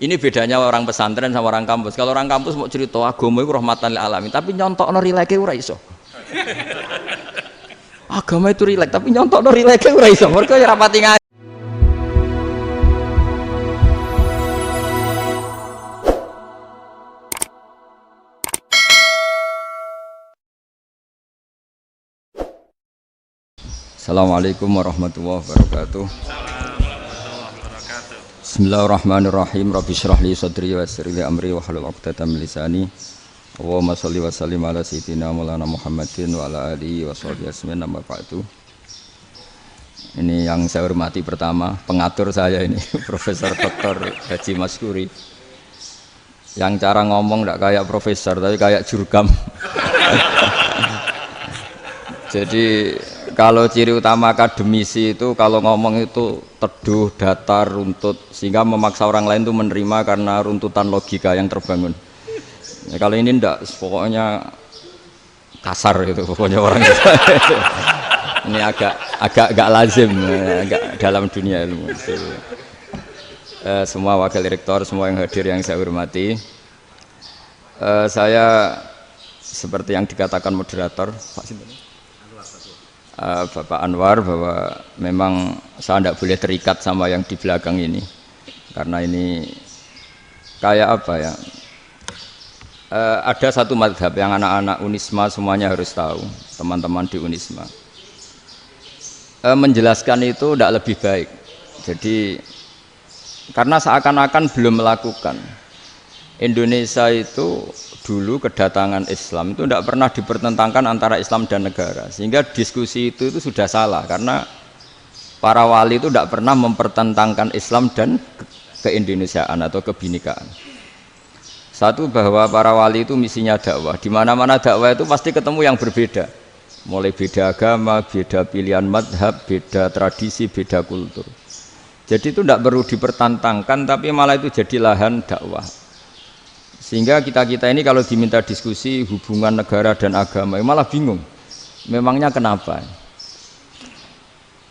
Ini bedanya orang pesantren sama orang kampus. Kalau orang kampus mau cerita agama itu rahmatan lil alamin, tapi nyontokno rileke ora iso. Agama itu rilek, tapi nyontokno rileke ora iso. Mergo ya rapati ngaji. Assalamualaikum warahmatullahi wabarakatuh. Bismillahirrahmanirrahim. Rabbi shrah li sadri wa yassir li amri wahlul 'uqdatam min lisani. Allahumma shalli wa sallim ala sayyidina Maulana Muhammadin wa ala alihi wa sahbihi ajmain. Amma ba'du. Ini yang saya hormati pertama, pengatur saya ini Profesor Dr. Haji Maskuri. Yang cara ngomong enggak kayak profesor tapi kayak jurkam. Jadi kalau ciri utama akademisi itu kalau ngomong itu teduh, datar, runtut, sehingga memaksa orang lain itu menerima karena runtutan logika yang terbangun. Ya, kalau ini enggak, pokoknya kasar gitu, pokoknya orang itu. Ini agak lazim, agak dalam dunia ilmu. Semua wakil rektor, semua yang hadir yang saya hormati, saya seperti yang dikatakan moderator, Pak Sinten. Bapak Anwar, bahwa memang saya tidak boleh terikat sama yang di belakang ini karena ini kayak apa ya, ada satu madhab yang anak-anak Unisma semuanya harus tahu, teman-teman di Unisma, menjelaskan itu tidak lebih baik. Jadi karena seakan-akan belum melakukan. Indonesia itu dulu kedatangan Islam itu tidak pernah dipertentangkan antara Islam dan negara, sehingga diskusi itu sudah salah karena para wali itu tidak pernah mempertentangkan Islam dan keindonesiaan atau kebinekaan. Satu, bahwa para wali itu misinya dakwah, di mana-mana dakwah itu pasti ketemu yang berbeda, mulai beda agama, beda pilihan madhab, beda tradisi, beda kultur. Jadi itu tidak perlu dipertentangkan, tapi malah itu jadi lahan dakwah. Sehingga kita-kita ini kalau diminta diskusi hubungan negara dan agama malah bingung, memangnya kenapa?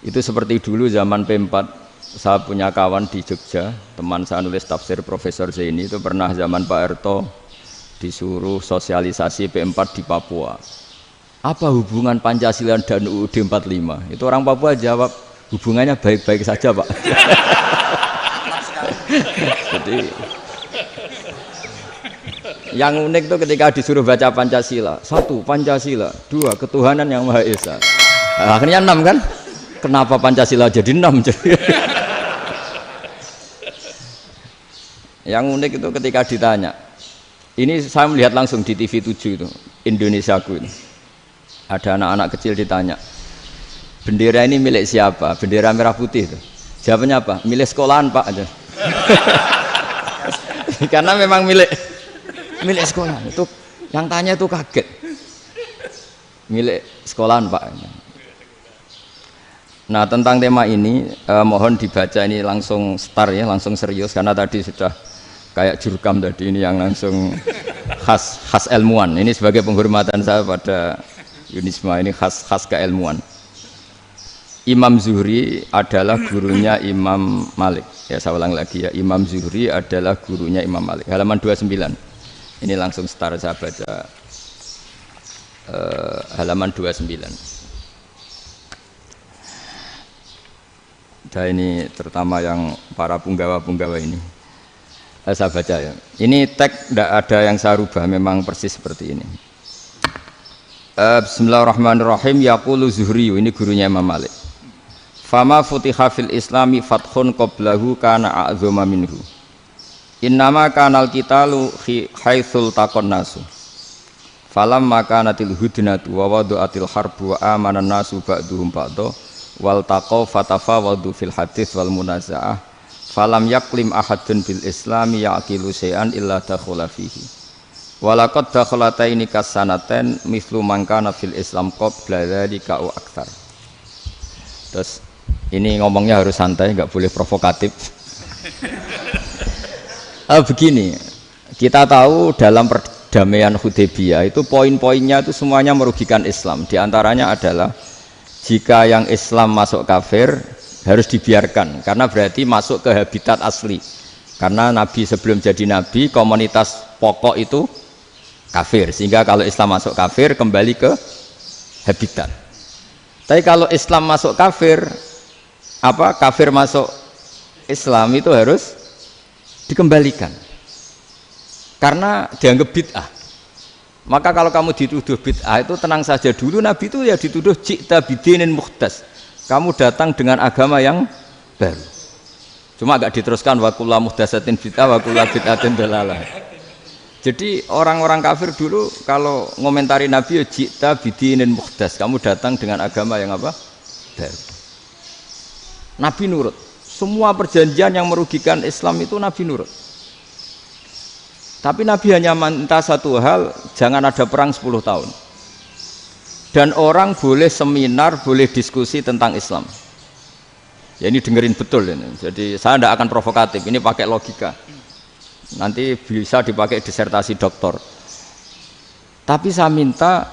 Itu seperti dulu zaman P4, saya punya kawan di Jogja, teman saya nulis tafsir Profesor Zaini, itu pernah zaman Pak Erto disuruh sosialisasi P4 di Papua. Apa hubungan Pancasila dan UUD 45? Itu orang Papua jawab, hubungannya baik-baik saja Pak. Jadi yang unik itu ketika disuruh baca Pancasila, 1 Pancasila, 2 ketuhanan yang Maha Esa. Nah, akhirnya 6 kan? Kenapa Pancasila jadi 6? Yang unik itu ketika ditanya, ini saya melihat langsung di TV 7 itu, Indonesiaku itu. Ada anak-anak kecil ditanya, bendera ini milik siapa? Bendera merah putih itu. Jawabannya apa? Milik sekolahan Pak aja. Karena memang milik sekolah. Itu yang tanya itu kaget. Milik sekolahan Pak. Nah, tentang tema ini mohon dibaca ini langsung start ya, langsung serius karena tadi sudah kayak jurkam tadi, ini yang langsung khas ilmuwan. Ini sebagai penghormatan saya pada Unisma, ini khas keilmuan. Imam Zuhri adalah gurunya Imam Malik. Ya, saya ulang lagi ya, Imam Zuhri adalah gurunya Imam Malik. Halaman 29. Ini langsung start saya baca halaman 29. Dan ini terutama yang para punggawa-punggawa ini. Saya baca ya. Ini teks tidak ada yang saya rubah, memang persis seperti ini. Bismillahirrahmanirrahim. Yaqulu Zuhri, ini gurunya Imam Malik. Fama futiha fil islami fathun qablahu kana a'zama minhu. Innama kanal qitalu haitsul taqon nasu. Falam makanatil hudnatu wa wadu'atil harbu wa amanan nasu ba'duhum ba'da wal taqaw fatafawadu fil hadits wal munazaah. Falam yaklim ahadun bil islami yaqilu syai'an illa dakhula fihi. Walaqad dakhalataini kasanaten mithlu man kana fil islam qabla dzalika au aktsar. Terus ini ngomongnya harus santai, enggak boleh provokatif. Begini, kita tahu dalam perdamaian Hudaybiyah itu poin-poinnya itu semuanya merugikan Islam. Di antaranya adalah jika yang Islam masuk kafir harus dibiarkan karena berarti masuk ke habitat asli. Karena Nabi sebelum jadi Nabi komunitas pokok itu kafir, sehingga kalau Islam masuk kafir kembali ke habitat. Tapi kalau Islam masuk kafir, kafir masuk Islam itu harus dikembalikan karena dianggap bid'ah. Maka kalau kamu dituduh bid'ah itu tenang saja dulu, Nabi itu ya dituduh ji'ta bidinin muhdas, kamu datang dengan agama yang baru. Cuma agak diteruskan wa kullu muhdatsatin bid'ah wa kullu bid'atin dalalah. Jadi orang-orang kafir dulu kalau ngomentari Nabi ya ji'ta bidinin muhdas, kamu datang dengan agama yang baru. Nabi nurut. Semua perjanjian yang merugikan Islam itu Nabi nurut. Tapi Nabi hanya minta satu hal, jangan ada perang 10 tahun. Dan orang boleh seminar, boleh diskusi tentang Islam. Ya ini dengerin betul ini. Jadi saya tidak akan provokatif, ini pakai logika. Nanti bisa dipakai disertasi doktor. Tapi saya minta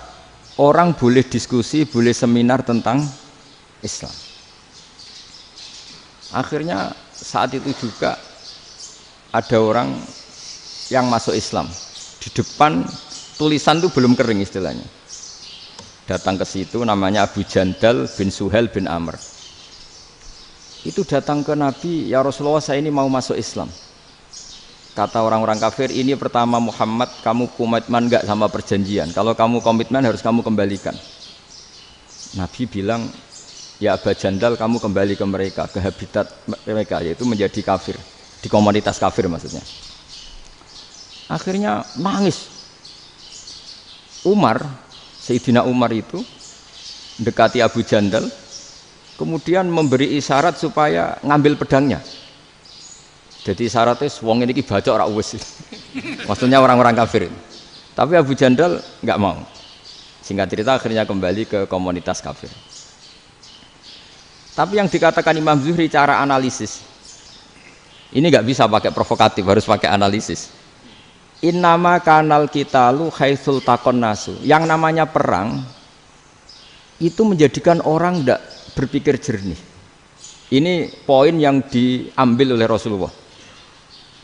orang boleh diskusi, boleh seminar tentang Islam. Akhirnya saat itu juga ada orang yang masuk Islam. Di depan tulisan itu belum kering istilahnya. Datang ke situ namanya Abu Jandal bin Suhail bin Amr. Itu datang ke Nabi, ya Rasulullah saya ini mau masuk Islam. Kata orang-orang kafir, ini pertama Muhammad, kamu komitmen enggak sama perjanjian? Kalau kamu komitmen harus kamu kembalikan. Nabi bilang, ya Abu Jandal kamu kembali ke mereka, ke habitat mereka, yaitu menjadi kafir, di komunitas kafir maksudnya. Akhirnya nangis. Umar, Sayyidina Umar itu mendekati Abu Jandal, kemudian memberi isyarat supaya ngambil pedangnya. Jadi isyaratnya wong ini baca ora wis. Maksudnya orang-orang kafir. Tapi Abu Jandal nggak mau. Singkat cerita akhirnya kembali ke komunitas kafir. Tapi yang dikatakan Imam Zuhri cara analisis ini nggak bisa pakai provokatif, harus pakai analisis. Innama kanal qitalu haitsul taqon nasu. Yang namanya perang itu menjadikan orang tidak berpikir jernih. Ini poin yang diambil oleh Rasulullah.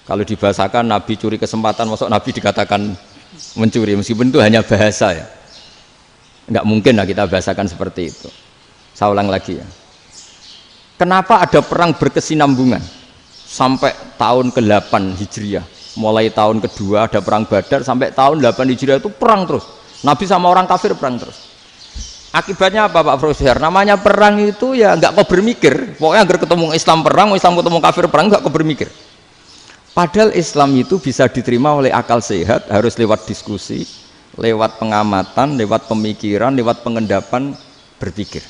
Kalau dibahasakan Nabi curi kesempatan, masuk Nabi dikatakan mencuri, meskipun itu hanya bahasa ya. Enggak mungkin lah kita bahasakan seperti itu. Saya ulang lagi ya. Kenapa ada perang berkesinambungan sampai tahun ke-8 Hijriah? Mulai tahun kedua ada perang Badar sampai tahun 8 Hijriah itu perang terus. Nabi sama orang kafir perang terus. Akibatnya apa Pak Profesor? Namanya perang itu ya nggak kau bermikir. Pokoknya agar ketemu Islam perang, Islam ketemu kafir perang, nggak kau bermikir. Padahal Islam itu bisa diterima oleh akal sehat, harus lewat diskusi, lewat pengamatan, lewat pemikiran, lewat pengendapan berpikir.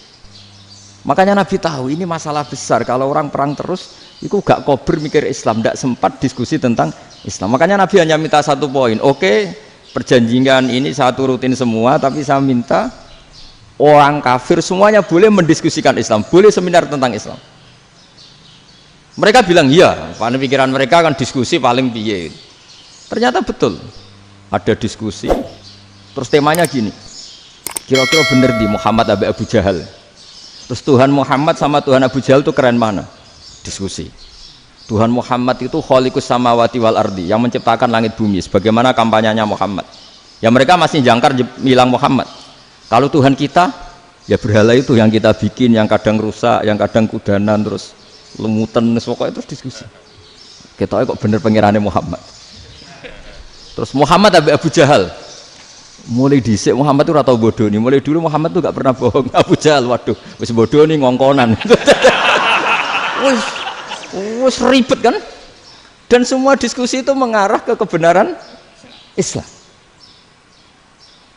Makanya Nabi tahu ini masalah besar. Kalau orang perang terus, itu gak kau bermikir Islam, tidak sempat diskusi tentang Islam. Makanya Nabi hanya minta satu poin. Oke, perjanjian ini saya turutin semua, tapi saya minta orang kafir semuanya boleh mendiskusikan Islam, boleh seminar tentang Islam. Mereka bilang iya, pada pikiran mereka kan diskusi paling piye. Ternyata betul, ada diskusi. Terus temanya gini, kira-kira bener di Muhammad Abu Jahal. Terus Tuhan Muhammad sama Tuhan Abu Jahal itu keren mana? Diskusi. Tuhan Muhammad itu khaliqus samawati wal ardi, yang menciptakan langit bumi. Sebagaimana kampanyenya Muhammad. Ya mereka masih jangkar bilang Muhammad. Kalau Tuhan kita, ya berhala itu yang kita bikin, yang kadang rusak, yang kadang kudanan, terus lemutan, pokoknya terus diskusi. Kita kok bener pengirannya Muhammad. Terus Muhammad Abu Jahal. Mulai dhisik Muhammad itu ratau bodoh nih. Mulai dulu Muhammad tuh gak pernah bohong. Abu Jahal, waduh, wis bodoh nih ngongkonan. Wis ribet kan? Dan semua diskusi itu mengarah ke kebenaran Islam.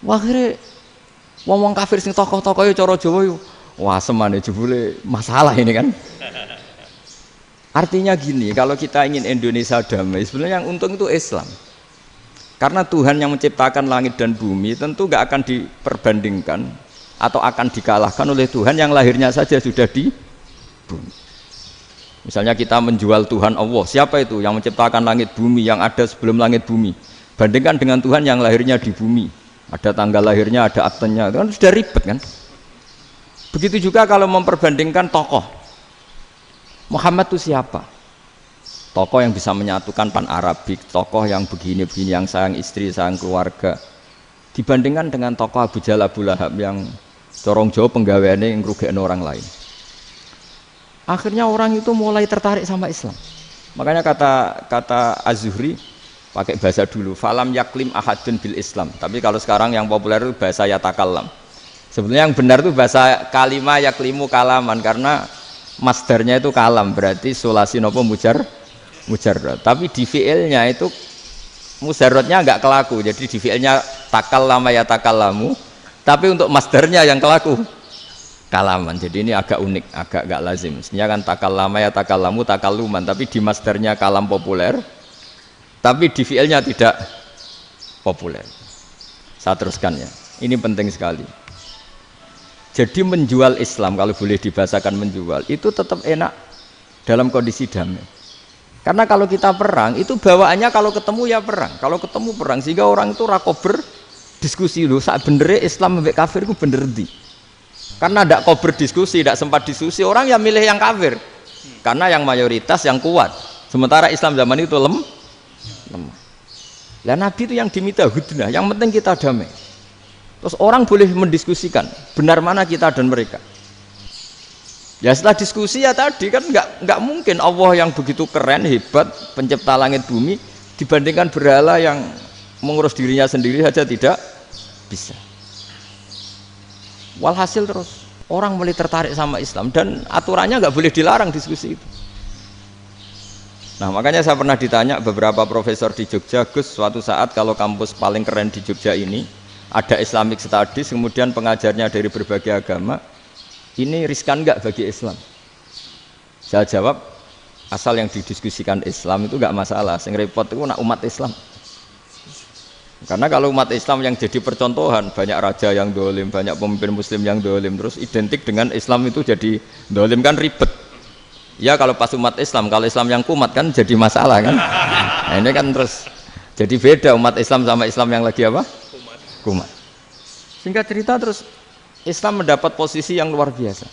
Wah, akhirnya wong kafir sing tokoh-tokoh yo cara Jawa yo wah semane jebule masalah ini kan. Artinya gini, kalau kita ingin Indonesia damai, sebenarnya yang untung itu Islam. Karena Tuhan yang menciptakan langit dan bumi tentu gak akan diperbandingkan atau akan dikalahkan oleh Tuhan yang lahirnya saja sudah di bumi. Misalnya kita menjual Tuhan Allah, siapa itu yang menciptakan langit bumi, yang ada sebelum langit bumi? Bandingkan dengan Tuhan yang lahirnya di bumi. Ada tanggal lahirnya, ada aktenya, itu kan sudah ribet kan. Begitu juga kalau memperbandingkan tokoh. Muhammad itu siapa? tokoh yang bisa menyatukan pan Arabik, tokoh yang begini-begini, yang sayang istri, sayang keluarga, dibandingkan dengan tokoh Abu Jahal, Abu Lahab yang corong jauh penggaweannya yang ngerugekno orang lain. Akhirnya orang itu mulai tertarik sama Islam. Makanya kata Az-Zuhri pakai bahasa dulu, falam yaklim ahadun bil Islam. Tapi kalau sekarang yang populer itu bahasa yatakallam. Sebenarnya yang benar itu bahasa kalimah yaklimu kalaman, karena masdarnya itu kalam, berarti sulasi nopo mujarrad. Tapi di fiilnya itu mujarradnya enggak kelaku. Jadi di fiilnya takallama yatakallamu, tapi untuk masdarnya yang kelaku kalaman. Jadi ini agak unik, agak enggak lazim. Mestinya kan takallama yatakallamu takalluman, tapi di masdarnya kalam populer, tapi di fiilnya tidak populer. Saya teruskan ya. Ini penting sekali. Jadi menjual Islam, kalau boleh dibahasakan menjual, itu tetap enak dalam kondisi damai. Karena kalau kita perang, itu bawaannya kalau ketemu ya perang. Kalau ketemu perang, sehingga orang itu rakober diskusi dulu. Saat benernya Islam sampai kafir itu bener di. Karena tidak kober diskusi, tidak sempat diskusi, orang yang milih yang kafir. Karena yang mayoritas yang kuat. Sementara Islam zaman itu lemah. Lah Nabi itu yang diminta hudnah, yang penting kita damai. Terus orang boleh mendiskusikan benar mana kita dan mereka. Ya setelah diskusi ya tadi kan nggak mungkin Allah yang begitu keren hebat pencipta langit bumi dibandingkan berhala yang mengurus dirinya sendiri saja tidak bisa. Walhasil terus orang mulai tertarik sama Islam dan aturannya nggak boleh dilarang diskusi itu. Nah makanya saya pernah ditanya beberapa profesor di Jogja, Gus suatu saat kalau kampus paling keren di Jogja ini ada Islamic Studies, kemudian pengajarnya dari berbagai agama, ini riskan enggak bagi Islam? Saya jawab, asal yang didiskusikan Islam itu enggak masalah, yang repot itu nak umat Islam. Karena kalau umat Islam yang jadi percontohan, banyak raja yang dolim, banyak pemimpin muslim yang dolim, terus identik dengan Islam itu jadi dolim kan ribet. Ya kalau pas umat Islam, kalau Islam yang kumat kan jadi masalah kan. Nah ini kan terus jadi beda umat Islam sama Islam yang lagi apa? Kumat. Singkat cerita terus Islam mendapat posisi yang luar biasa.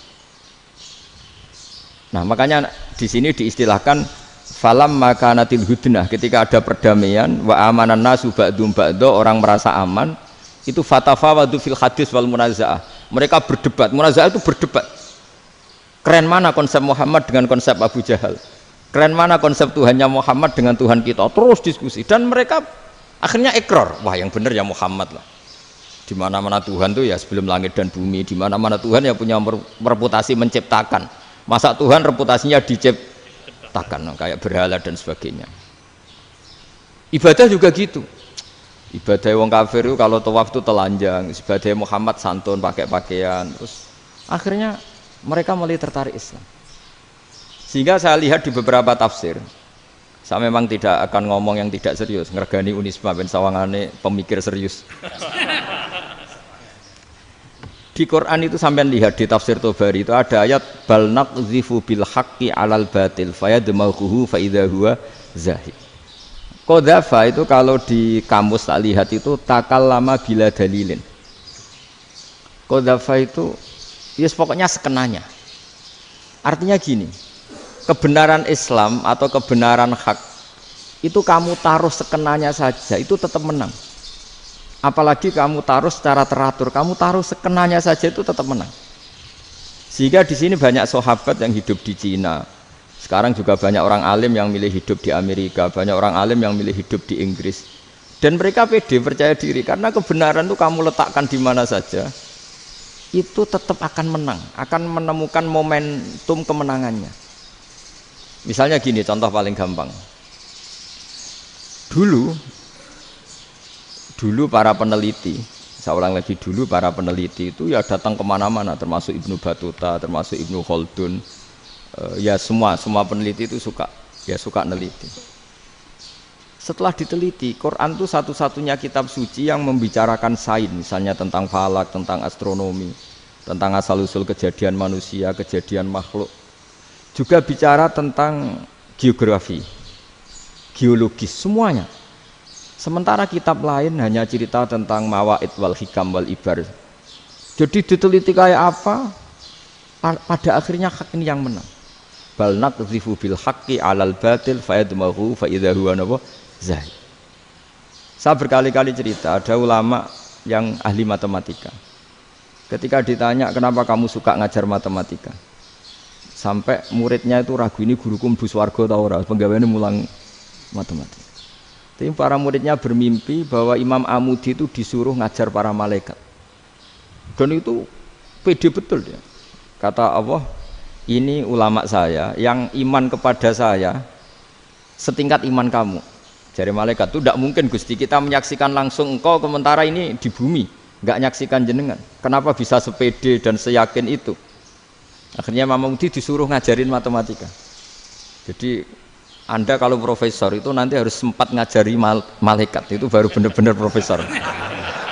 Nah makanya di sini diistilahkan falam makanatil hudnah, ketika ada perdamaian wa amanan nasu ba'dum ba'do, orang merasa aman, itu fatafawadu fil hadis wal munazaah. Mereka berdebat, munazaah itu berdebat. Keren mana konsep Muhammad dengan konsep Abu Jahal? Keren mana konsep Tuhannya Muhammad dengan Tuhan kita? Terus diskusi dan mereka akhirnya ikrar, wah yang benar ya Muhammad lah. Di mana-mana Tuhan tuh ya sebelum langit dan bumi, di mana-mana Tuhan ya punya reputasi menciptakan. Masa Tuhan reputasinya diciptakan, kayak berhala dan sebagainya. Ibadah juga gitu. Ibadah wong kafir itu kalau tawaf itu telanjang, ibadah Muhammad santun pakai pakaian. Terus akhirnya mereka mulai tertarik Islam. Sehingga saya lihat di beberapa tafsir, saya memang tidak akan ngomong yang tidak serius, ngergani Unisma ben sawangane pemikir serius. Di Quran itu sampean lihat di tafsir Tobari itu ada ayat bal naqdhifu bil haqqi 'alal batil fayadmaghuhu fa idza huwa zahid. Qadhafa itu kalau di kamus tak lihat itu takallama bila dalilin. Qadhafa itu ya pokoknya sekenanya. Artinya gini, kebenaran Islam atau kebenaran hak itu kamu taruh sekenanya saja itu tetap menang. Apalagi kamu taruh secara teratur, kamu taruh sekenanya saja itu tetap menang. Sehingga di sini banyak sahabat yang hidup di Cina. Sekarang juga banyak orang alim yang milih hidup di Amerika, banyak orang alim yang milih hidup di Inggris. Dan mereka pede, percaya diri karena kebenaran itu kamu letakkan di mana saja, itu tetap akan menang, akan menemukan momentum kemenangannya. Misalnya gini, contoh paling gampang. Dulu para peneliti, saya ulang lagi, dulu para peneliti itu ya datang kemana-mana, termasuk Ibnu Battuta, termasuk Ibnu Khaldun, ya semua peneliti itu suka neliti. Setelah diteliti, Quran itu satu-satunya kitab suci yang membicarakan sains, misalnya tentang falak, tentang astronomi, tentang asal-usul kejadian manusia, kejadian makhluk. Juga bicara tentang geografi, geologis, semuanya. Sementara kitab lain hanya cerita tentang mawaid wal hikam wal ibar. Jadi diteliti kayak apa, pada akhirnya hak ini yang menang. bal naqdhifu bil haqqi 'alal batil fayadmaghu fa idza huwa zahid. Saya berkali-kali cerita ada ulama yang ahli matematika. Ketika ditanya kenapa kamu suka ngajar matematika, sampai muridnya itu ragu, ini guruku mlebu swarga ta ora, penggaweane mulang matematika. Tapi para muridnya bermimpi bahwa Imam Amudi itu disuruh ngajar para malaikat. Dan itu pede betul dia. Kata Allah, ini ulama saya yang iman kepada saya setingkat iman kamu. Jadi malaikat itu tidak mungkin Gusti kita menyaksikan langsung engkau, sementara ini di bumi nggak nyaksikan jenengan. Kenapa bisa sepede dan seyakin itu? Akhirnya Imam Amudi disuruh ngajarin matematika. Jadi Anda kalau profesor itu nanti harus sempat ngajari malaikat, itu baru benar-benar profesor.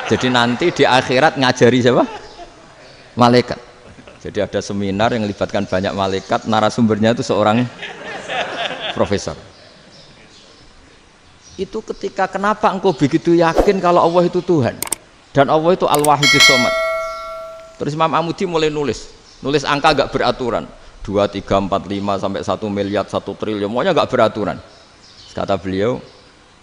Jadi nanti di akhirat ngajari siapa? Malaikat. Jadi ada seminar yang melibatkan banyak malaikat, narasumbernya itu seorang profesor. Itu ketika kenapa engkau begitu yakin kalau Allah itu Tuhan dan Allah itu Al-Wahidus Shomad. Terus Imam Amudi mulai nulis angka gak beraturan. 2, 3, 4, 5 sampai 1 miliar, 1 triliun, semuanya enggak beraturan. Kata beliau,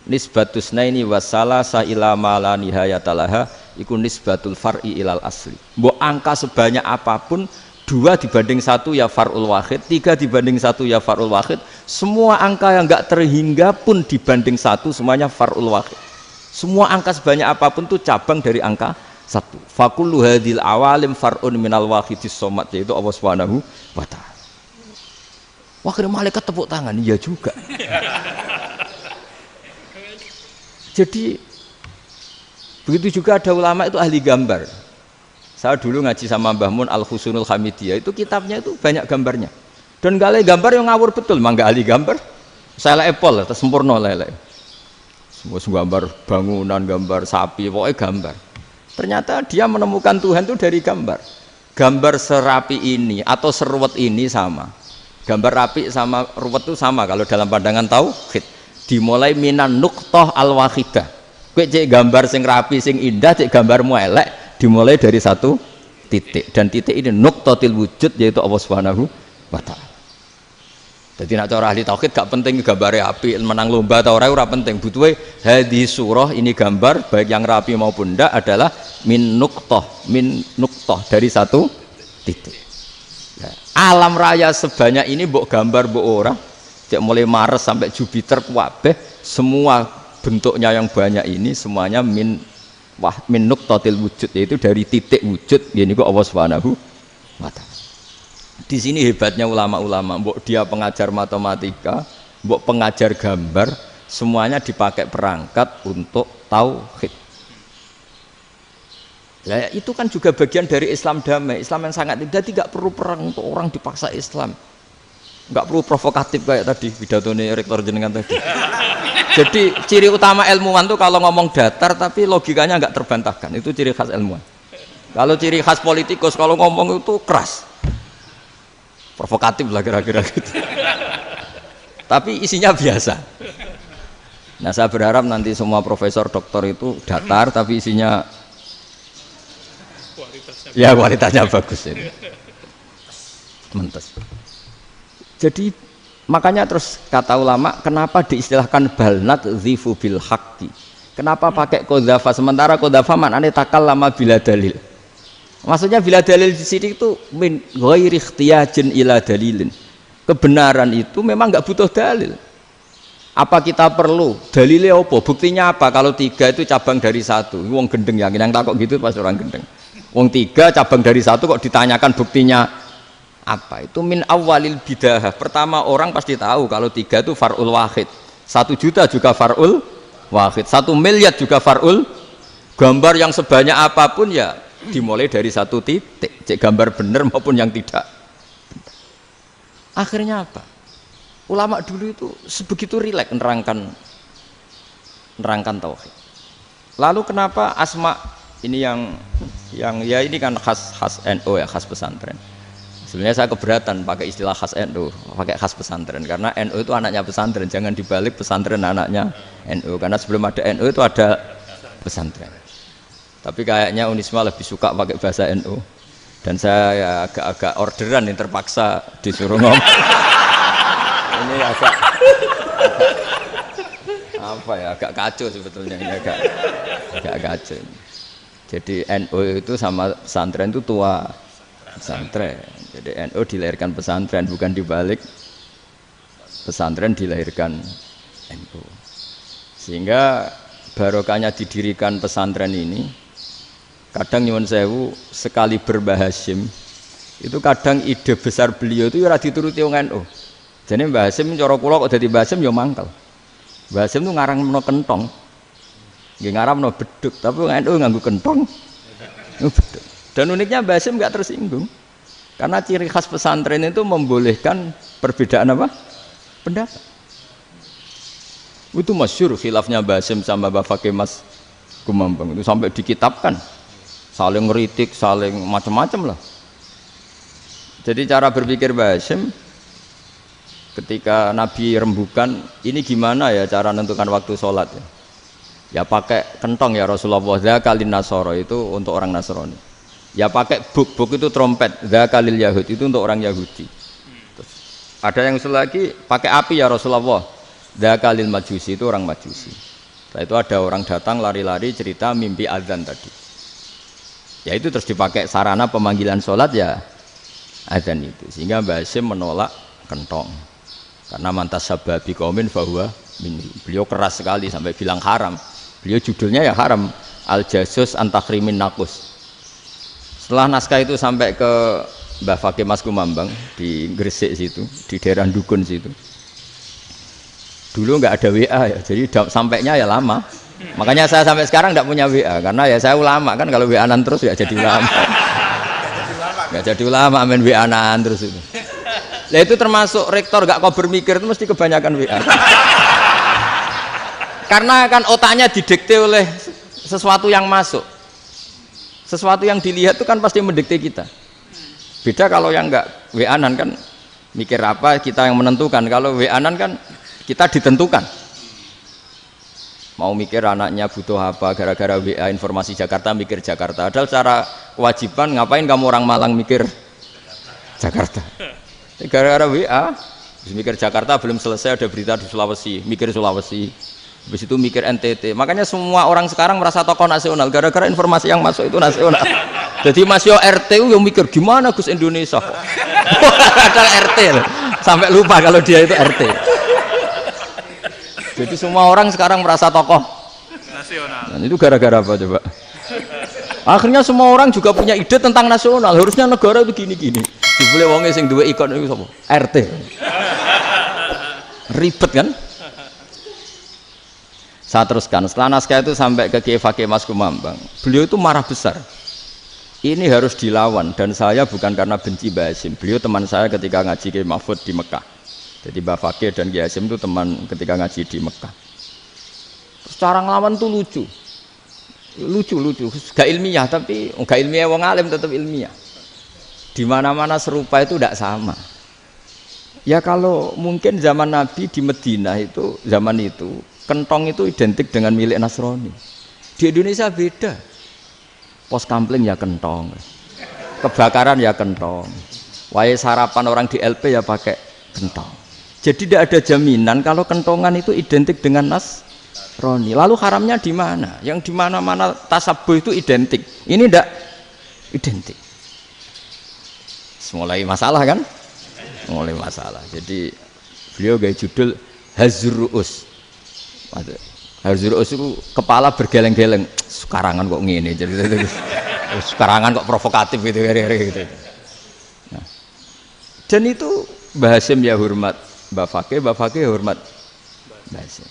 nisbatus naini wasalasa ila ma la nihayatalaha iku nisbatul far'i ilal asli. Mbok angka sebanyak apapun, 2 dibanding 1 ya far'ul wahid, 3 dibanding 1 ya far'ul wahid. Semua angka yang enggak terhingga pun dibanding 1 semuanya far'ul wahid. Semua angka sebanyak apapun itu cabang dari angka 1. Fakullu hadhil awalim far'un minal wahidis shomad, yaitu Allah Subhanahu wa ta'ala. Wah, kira malaikat tepuk tangan, iya juga. Jadi begitu juga ada ulama itu ahli gambar. Saya dulu ngaji sama Mbah Mun Al-Husunul Hamidiyah, itu kitabnya itu banyak gambarnya. Dan gale gambar yang ngawur betul, mangga ahli gambar. Saya Apple, sempurna lele. Semua gambar bangunan, gambar sapi, pokoknya gambar. Ternyata dia menemukan Tuhan itu dari gambar. Gambar serapi ini atau seruwet ini sama. Gambar rapi sama ruwet itu sama kalau dalam pandangan tauhid. Dimulai minan nuqtah al-wahidah. Kowe cek gambar sing rapi sing indah, cek gambarmu elek, dimulai dari 1 titik. Dan titik ini nuqtatil wujud, yaitu Allah Subhanahu wa ta'ala. Jadi nak cara ahli tauhid gak penting gambare apik, menang lomba atau ora penting. Butuhe hadis surah ini gambar baik yang rapi maupun ndak adalah min nuqtah dari 1 titik. Alam raya sebanyak ini mbok gambar mbok ora, cek mulai Mars sampai Jupiter kabeh semua bentuknya yang banyak ini semuanya min nuqtatil wujud, yaitu dari titik wujud, ini kok Allah Subhanahu wa ta'ala. Di sini hebatnya ulama-ulama, mbok dia pengajar matematika, mbok pengajar gambar, semuanya dipakai perangkat untuk tauhid. Nah, itu kan juga bagian dari Islam damai, Islam yang sangat tidak perlu perang untuk orang dipaksa Islam, nggak perlu provokatif kayak tadi pidatonya rektor jenengan tadi. Jadi ciri utama ilmuwan tuh kalau ngomong datar tapi logikanya nggak terbantahkan, itu ciri khas ilmuwan. Kalau ciri khas politikus kalau ngomong itu keras, provokatif lah kira-kira gitu. Tapi isinya biasa. Nah, saya berharap nanti semua profesor doktor itu datar tapi isinya kualitasnya bagus ini. Mentes. Jadi makanya terus kata ulama, kenapa diistilahkan balnat zifu bil haqqi? Kenapa pakai qadzafa sementara qadzafa maknanya takallama bila dalil? Maksudnya bila dalil di sini itu min ghairi ikhtiyajin ila dalilin. Kebenaran itu memang enggak butuh dalil. Apa kita perlu dalilnya apa? Buktinya apa? Kalau 3 itu cabang dari 1. Wong gendeng yakin yang takok gitu pas orang gendeng. Wong 3 cabang dari 1 kok ditanyakan buktinya apa? Itu min awalil bidahah. Pertama orang pasti tahu kalau 3 itu far'ul wahid. 1 juta juga far'ul wahid. 1 miliar juga far'ul. Gambar yang sebanyak apapun ya dimulai dari 1 titik. Cek gambar benar maupun yang tidak. Akhirnya apa? Ulama dulu itu sebegitu rileks nerangkan tauhid. Lalu kenapa asma ini yang ya ini kan khas NU ya, khas pesantren. Sebenarnya saya keberatan pakai istilah khas NU, pakai khas pesantren karena NU itu anaknya pesantren, jangan dibalik pesantren anaknya NU karena sebelum ada NU itu ada pesantren. Tapi kayaknya Unisma lebih suka pakai bahasa NU dan saya ya agak-agak orderan yang terpaksa disuruh ngomong. Ini agak apa ya, agak kacau sebetulnya ini agak kacau. Jadi NU itu sama pesantren itu tua pesantren. Jadi NU dilahirkan pesantren, bukan dibalik pesantren dilahirkan NU. Sehingga barokahnya didirikan pesantren ini, kadang nyuwun sewu sekali Mbah Hasyim itu kadang ide besar beliau itu ora dituruti wong NU. Jadi Mbah Hasyim cara kula kok dadi Mbah Hasyim ya mangkel. Mbah Hasyim itu ngarangno kentong. Nggih ngaramno beduk, tapi wong NU nganggo kentong. Beduk. Dan uniknya Mbah Hasyim enggak tersinggung. Karena ciri khas pesantren itu membolehkan perbedaan apa? Pendapat. Itu masyhur khilafnya Mbah Hasyim sama Mbah Fakih Mas Kumambang itu sampai dikitabkan. Saling ngeritik, saling macam-macam lah. Jadi cara berpikir Mbah Hasyim ketika Nabi rembukan, ini gimana ya cara menentukan waktu sholat ya? Ya pakai kentong ya Rasulullah, dzakalin nasara itu untuk orang Nasrani. Ya pakai buk itu trompet, dzakalil Yahud itu untuk orang Yahudi. Terus, ada yang usul lagi pakai api ya Rasulullah, dzakalil Majusi itu orang Majusi. Setelah itu ada orang datang lari-lari cerita mimpi azan tadi. Ya itu terus dipakai sarana pemanggilan sholat ya azan itu. Sehingga Mbah Hasyim menolak kentong. Karena mantas sababi qaumin fahuwa minni. Beliau keras sekali sampai bilang haram. Beliau judulnya ya haram, Al-Jasus Antakhrimin Nakus. Setelah naskah itu sampai ke Mbah Fakih Mas Kumambang di Gresik situ, di daerah Dukun situ. Dulu nggak ada WA ya, jadi sampainya ya lama. Makanya saya sampai sekarang nggak punya WA karena ya saya ulama kan, kalau WA-an terus ya jadi ulama. Nggak jadi ulama main WA-an terus itu. Nah itu termasuk rektor gak kau bermikir itu mesti kebanyakan WA. Karena kan otaknya didikte oleh sesuatu yang masuk. Sesuatu yang dilihat itu kan pasti mendikte kita. Beda kalau yang enggak WA-an kan mikir apa kita yang menentukan. Kalau WA-an kan kita ditentukan. Mau mikir anaknya butuh apa gara-gara WA informasi Jakarta mikir Jakarta. Padahal secara kewajiban ngapain kamu orang Malang mikir Jakarta. Gara-gara WA, mikir Jakarta belum selesai ada berita di Sulawesi, mikir Sulawesi, habis itu mikir NTT. Makanya semua orang sekarang merasa tokoh nasional gara-gara informasi yang masuk itu nasional. Jadi Mas Yo RT yang mikir gimana Gus Indonesia kok. Ada RT loh. Sampai lupa kalau dia itu RT. Jadi semua orang sekarang merasa tokoh nasional. Dan itu gara-gara apa coba? Akhirnya semua orang juga punya ide tentang nasional. Harusnya negara itu gini-gini. Dibeli wongnya sing duwe ikon itu sapa? RT. Ribet kan? Saya teruskan. Setelah naskah itu sampai ke Kiai Fakih Mas Kumambang. Beliau itu marah besar. Ini harus dilawan dan saya bukan karena benci Mbah Hasyim. Beliau teman saya ketika ngaji Kiai Mahfud di Mekah. Jadi Mbah Fakih dan Kiai Hasyim itu teman ketika ngaji di Mekah. Terus cara ngelawan tuh lucu. Lucu. Gak ilmiah tapi gak ilmiah wong alim tetap ilmiah. Di mana-mana serupa itu tidak sama. Ya kalau mungkin zaman Nabi di Madinah itu zaman itu kentong itu identik dengan milik Nasrani. Di Indonesia beda. Pos kampling ya kentong, kebakaran ya kentong, wae sarapan orang di LP ya pakai kentong. Jadi tidak ada jaminan kalau kentongan itu identik dengan Nasrani. Lalu haramnya di mana? Yang di mana-mana tasabuh itu identik. Ini tidak identik. Mulai masalah kan? Mulai masalah. Jadi beliau gaya judul Hazruus. Hazruus itu kepala bergeleng-geleng. Sekarangan kok ngene. Jadi sekarangan kok provokatif gitu. Nah. Dan itu Mbah Hasyim ya hormat Mbah Fakih hormat Mbah Hasyim.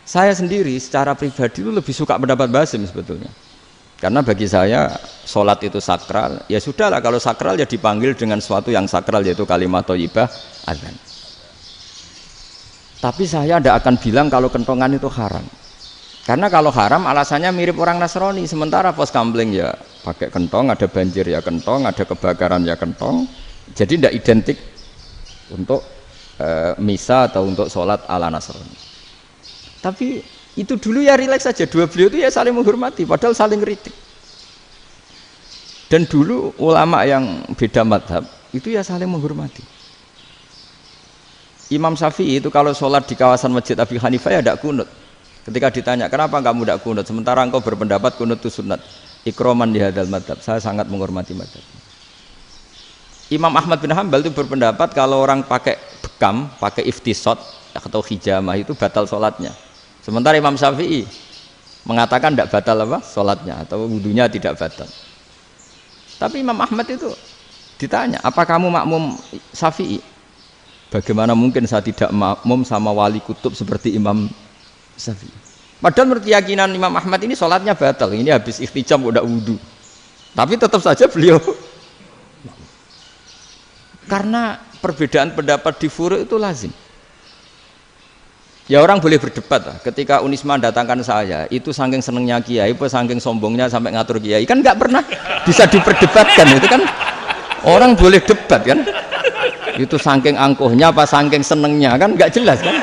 Saya sendiri secara pribadi itu lebih suka pendapat Mbah Hasyim sebetulnya. Karena bagi saya sholat itu sakral, ya sudahlah kalau sakral ya dipanggil dengan sesuatu yang sakral yaitu kalimat thayyibah azan. Tapi saya tidak akan bilang kalau kentongan itu haram. Karena kalau haram alasannya mirip orang Nasrani, sementara pos kampling ya pakai kentong, ada banjir ya kentong, ada kebakaran ya kentong. Jadi tidak identik untuk misa atau untuk sholat ala Nasrani. Tapi itu dulu ya rileks saja, dua beliau itu ya saling menghormati padahal saling kritik. Dan dulu ulama yang beda madhab itu ya saling menghormati. Imam Syafi'i itu kalau sholat di kawasan Masjid Abi Hanifah ya tidak kunut. Ketika ditanya, kenapa kamu tidak kunut? Sementara engkau berpendapat kunut itu sunat. Ikroman di hadal madhab. Saya sangat menghormati madhab. Imam Ahmad bin Hanbal itu berpendapat kalau orang pakai bekam, pakai iftisot atau hijamah itu batal sholatnya. Sementara Imam Syafi'i mengatakan tidak batal apa? Sholatnya atau wudunya tidak batal. Tapi Imam Ahmad itu ditanya, apa kamu makmum Syafi'i? Bagaimana mungkin saya tidak makmum sama wali kutub seperti Imam Syafi'i? Padahal menurut keyakinan Imam Ahmad ini sholatnya batal. Ini habis ikhtijam udah wudu. Tapi tetap saja beliau. Karena perbedaan pendapat di furu' itu lazim. Ya orang boleh berdebat lah. Ketika Unisma datangkan saya, itu saking senengnya kiai, apa saking sombongnya sampai ngatur kiai, kan nggak pernah bisa diperdebatkan. Itu kan orang boleh debat kan? Itu saking angkuhnya apa saking senengnya kan nggak jelas kan?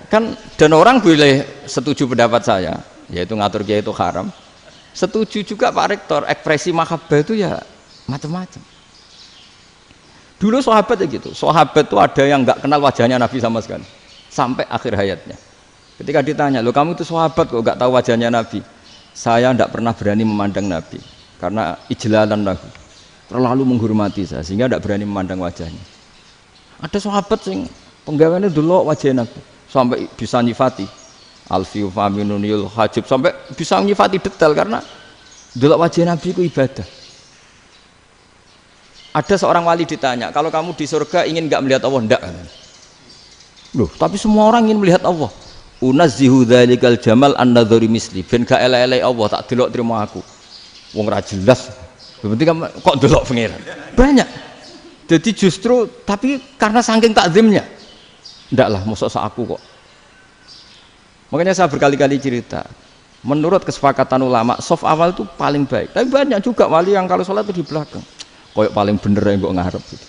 Kan dan orang boleh setuju pendapat saya, yaitu ngatur kiai itu haram. Setuju juga Pak Rektor, ekspresi mahabbah itu ya macam-macam. Dulu sahabat ya gitu, sahabat itu ada yang nggak kenal wajahnya Nabi sama sekali sampai akhir hayatnya. Ketika ditanya, lo kamu itu sahabat kok nggak tahu wajahnya Nabi? Saya tidak pernah berani memandang Nabi karena ijlalan Nabi, terlalu menghormati saya sehingga tidak berani memandang wajahnya. Ada sahabat yang penggawaannya dulu wajah Nabi sampai bisa nyifati alfiu faminunil hajib, sampai bisa nyifati detail karena dulu wajah Nabi itu ibadah. Ada seorang wali ditanya, kalau kamu di surga ingin nggak melihat Allah? Enggak. Loh, tapi semua orang ingin melihat Allah. Unazzihu dzalikal jamal an-nadhari misli. Ben gak elek-elek Allah tak delok terima aku. Wong ra jelas. Berarti kok delok pangeran. Banyak. Jadi justru tapi karena saking takzimnya. Enggak lah, mosok sak aku kok. Makanya saya berkali-kali cerita. Menurut kesepakatan ulama, soft awal itu paling baik. Tapi banyak juga wali yang kalau sholat itu di belakang. Koyok paling bener yang kok ngarep gitu.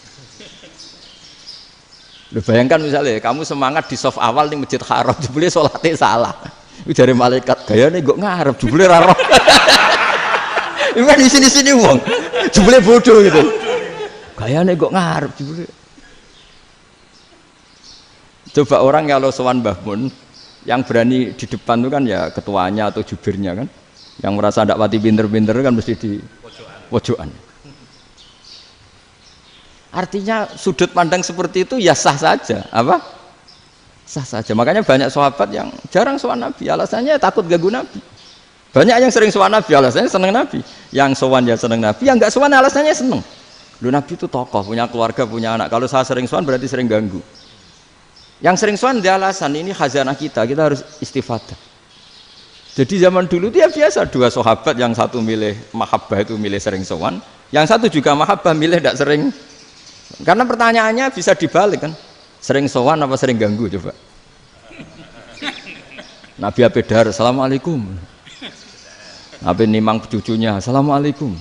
Lu bayangkan misalnya kamu semangat di soft awal nih Masjid Haram, jebule sholatnya salah. Itu dari malaikat gayane kok ngarep, jebule ra roh. Itu kan di sini-sini wong. Jebule bodoh gitu. Gayane kok ngarep jebule. Coba orang kalau sowan Mbah Mun yang berani di depan itu kan ya ketuanya atau jubirnya kan. Yang merasa ndak pati pinter-pinter kan mesti di pojokan. Artinya sudut pandang seperti itu ya sah saja, apa? Sah saja. Makanya banyak sahabat yang jarang sowan Nabi, alasannya takut ganggu Nabi. Banyak yang sering sowan Nabi, alasannya seneng Nabi. Yang sowan ya seneng Nabi, yang enggak sowan alasannya seneng. Lu Nabi itu tokoh, punya keluarga, punya anak. Kalau saya sering sowan berarti sering ganggu. Yang sering sowan dia alasan ini khazanah kita harus istifadah. Jadi zaman dulu dia biasa dua sahabat, yang satu milih mahabbah itu milih sering sowan, yang satu juga mahabbah milih tidak sering. Karena pertanyaannya bisa dibalik kan, sering sowan apa sering ganggu coba. Nabi Abedar, assalamualaikum. Nabi nimang cucunya, assalamualaikum.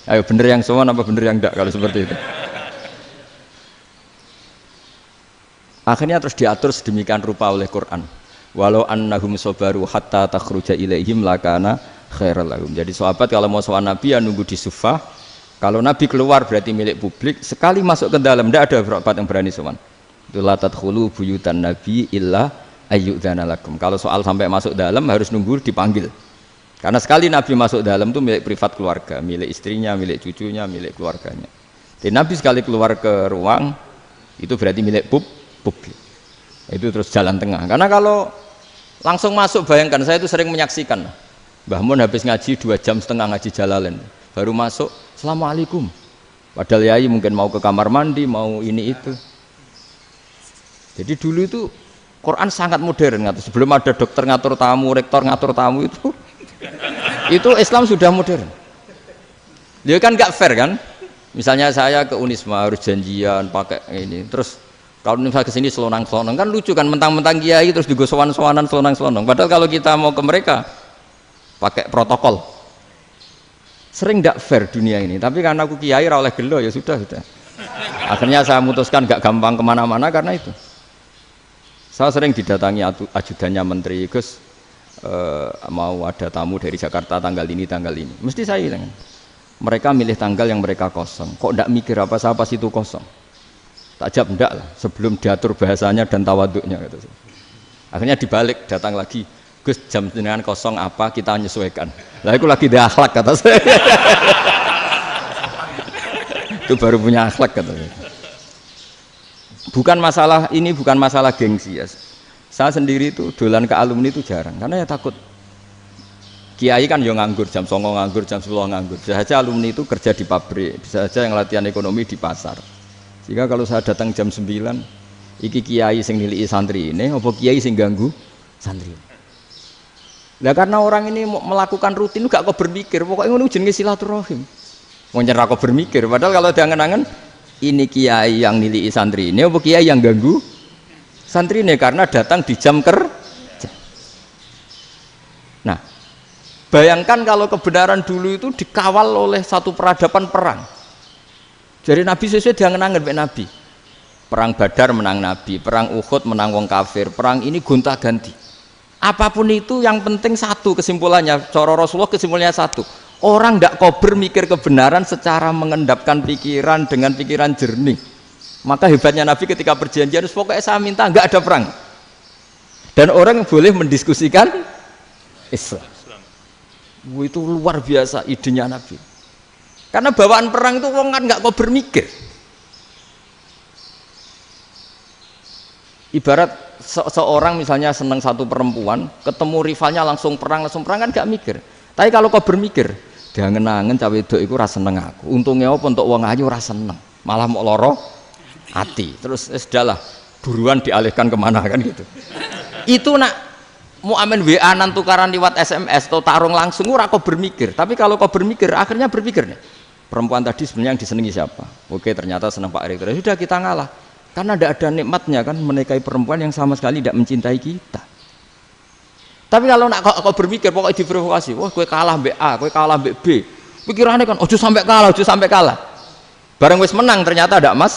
Ayo bener yang sowan apa bener yang enggak kalau seperti itu. Akhirnya terus diatur sedemikian rupa oleh Quran. Walau annahum sabaru hatta takhruja ilaihim lakana khairal lahum. Jadi sahabat kalau mau sowan Nabi ya nunggu di Sufah. Kalau Nabi keluar berarti milik publik, sekali masuk ke dalam tidak ada sahabat yang berani sowan. Itu la tadkhulu buyutan Nabi illa ayyudzana lakum. Kalau soal sampai masuk dalam harus nunggu dipanggil. Karena sekali Nabi masuk dalam itu milik privat keluarga, milik istrinya, milik cucunya, milik keluarganya. Jadi Nabi sekali keluar ke ruang itu berarti milik publik. Itu terus jalan tengah. Karena kalau langsung masuk, bayangkan saya itu sering menyaksikan. Mbah Mun habis ngaji 2,5 jam ngaji Jalalain. Baru masuk, assalamualaikum. Padahal yai mungkin mau ke kamar mandi, mau ini itu. Jadi dulu itu Quran sangat modern. Sebelum ada dokter ngatur tamu, rektor ngatur tamu itu Islam sudah modern. Dia kan nggak fair kan? Misalnya saya ke Unisma harus janjian pakai ini. Terus kalau misalnya kesini selonang-selonang kan lucu kan, mentang-mentang kiai terus juga sowan-sowanan selonang-selonang. Padahal kalau kita mau ke mereka pakai protokol. Sering tidak fair dunia ini, tapi karena aku kiai ra oleh gelo ya sudah. Akhirnya saya memutuskan gak gampang kemana-mana karena itu. Saya sering didatangi ajudannya menteri, Gus mau ada tamu dari Jakarta tanggal ini, mesti saya bilang, mereka milih tanggal yang mereka kosong. Kok tidak mikir apa saya pas itu kosong? Tak jawab enggak lah, sebelum diatur bahasanya dan tawaduknya gitu. Akhirnya dibalik, datang lagi, Gus jam jenengan kosong apa kita menyesuaikan. Lah itu lagi dia akhlak kata saya. Itu baru punya akhlak kata saya. Bukan masalah ini, bukan masalah gengsi ya. Saya sendiri itu dolan ke alumni itu jarang, karena ya takut. Kiai kan yang nganggur, jam 9 nganggur, jam 10 nganggur. Bisa saja alumni itu kerja di pabrik, bisa saja yang latihan ekonomi di pasar. Sehingga kalau saya datang jam 9, iki kiai sing nilai santri ini, apa kiai sing ganggu santri. Nah karena orang ini melakukan rutin, gak kok berpikir, pokoknya ngono jenenge silaturahim. Mau nyerah kok berpikir, padahal kalau diangen-angen, ini kiai yang nilai santri ini, apa kiai yang ganggu santri ini karena datang di jam kerja. Nah, bayangkan kalau kebenaran dulu itu dikawal oleh satu peradaban perang. Jadi Nabi sesuai diangen-angen mbek Nabi. Perang Badar menang Nabi, perang Uhud menang wong kafir, perang ini gonta-ganti. Apapun itu yang penting satu kesimpulannya, cara Rasulullah kesimpulannya satu. Orang tidak kober mikir kebenaran secara mengendapkan pikiran dengan pikiran jernih. Maka hebatnya Nabi ketika perjanjian, pokoknya saya minta nggak ada perang. Dan orang boleh mendiskusikan Islam. Itu luar biasa idenya Nabi. Karena bawaan perang itu orang kan nggak kok bermikir. Ibarat seorang misalnya senang satu perempuan, ketemu rivalnya langsung perang kan nggak mikir. Tapi kalau kau bermikir, dia ngenangen cawe wedok iku ora seneng aku. Untungnya apa untuk wong ayu ora seneng, malah mau loro hati. Terus sudahlah, buruan dialihkan kemana kan gitu. Itu nak mau amen WA-an tukaran lewat SMS atau tarung langsung ora kau bermikir. Tapi kalau kau bermikir, akhirnya berpikir nih. Perempuan tadi sebenarnya yang disenangi siapa? Oke, ternyata senang Pak Erick. Sudah kita ngalah. Karena tidak ada nikmatnya kan menikahi perempuan yang sama sekali tidak mencintai kita. Tapi kalau nak kau berpikir pokoknya diprovokasi, wah kue kalah mbak A, kue kalah mbak B. Pikirannya kan, ojo sampai kalah. Bareng wis menang ternyata ada lah.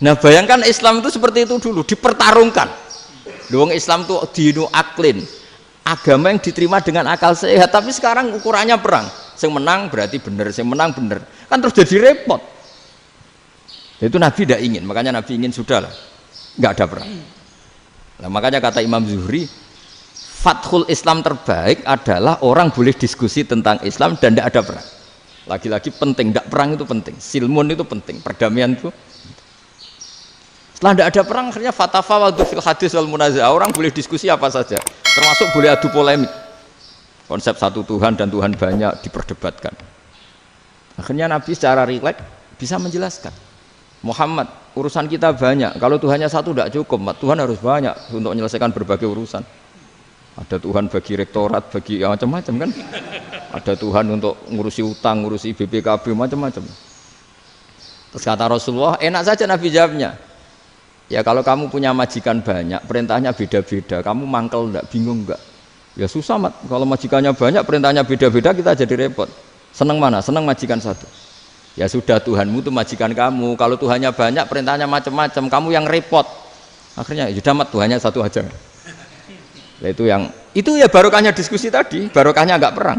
Nah bayangkan Islam itu seperti itu dulu, dipertarungkan. Wong Islam itu dinu aklin, agama yang diterima dengan akal sehat. Tapi sekarang ukurannya perang. Yang menang berarti benar, yang menang benar. Kan terus jadi repot. Itu Nabi tidak ingin, makanya Nabi ingin sudahlah, nggak ada perang. Nah, makanya kata Imam Zuhri, fathul Islam terbaik adalah orang boleh diskusi tentang Islam dan tidak ada perang. Lagi-lagi penting, tidak perang itu penting, silmun itu penting, perdamaian itu. Setelah tidak ada perang, akhirnya fatafawadu fil hadis wal munaza'ah, orang boleh diskusi apa saja, termasuk boleh adu polemik. Konsep satu Tuhan dan Tuhan banyak diperdebatkan. Akhirnya Nabi secara rileks bisa menjelaskan. Muhammad, urusan kita banyak. Kalau Tuhannya satu tidak cukup, Tuhan harus banyak untuk menyelesaikan berbagai urusan. Ada Tuhan bagi rektorat, bagi ya, macam-macam kan. Ada Tuhan untuk ngurusi utang, ngurusi BPKB, macam-macam. Terus kata Rasulullah, enak saja Nabi jawabnya. Ya kalau kamu punya majikan banyak, perintahnya beda-beda, kamu mangkel enggak, bingung enggak? Ya susah mat. Kalau majikannya banyak, perintahnya beda-beda, kita jadi repot. Senang mana? Senang majikan satu. Ya sudah Tuhanmu itu majikan kamu. Kalau Tuhannya banyak, perintahnya macam-macam, kamu yang repot. Akhirnya ya sudah mat, Tuhannya satu aja. Nah, itu ya barokahnya diskusi tadi, barokahnya enggak perang.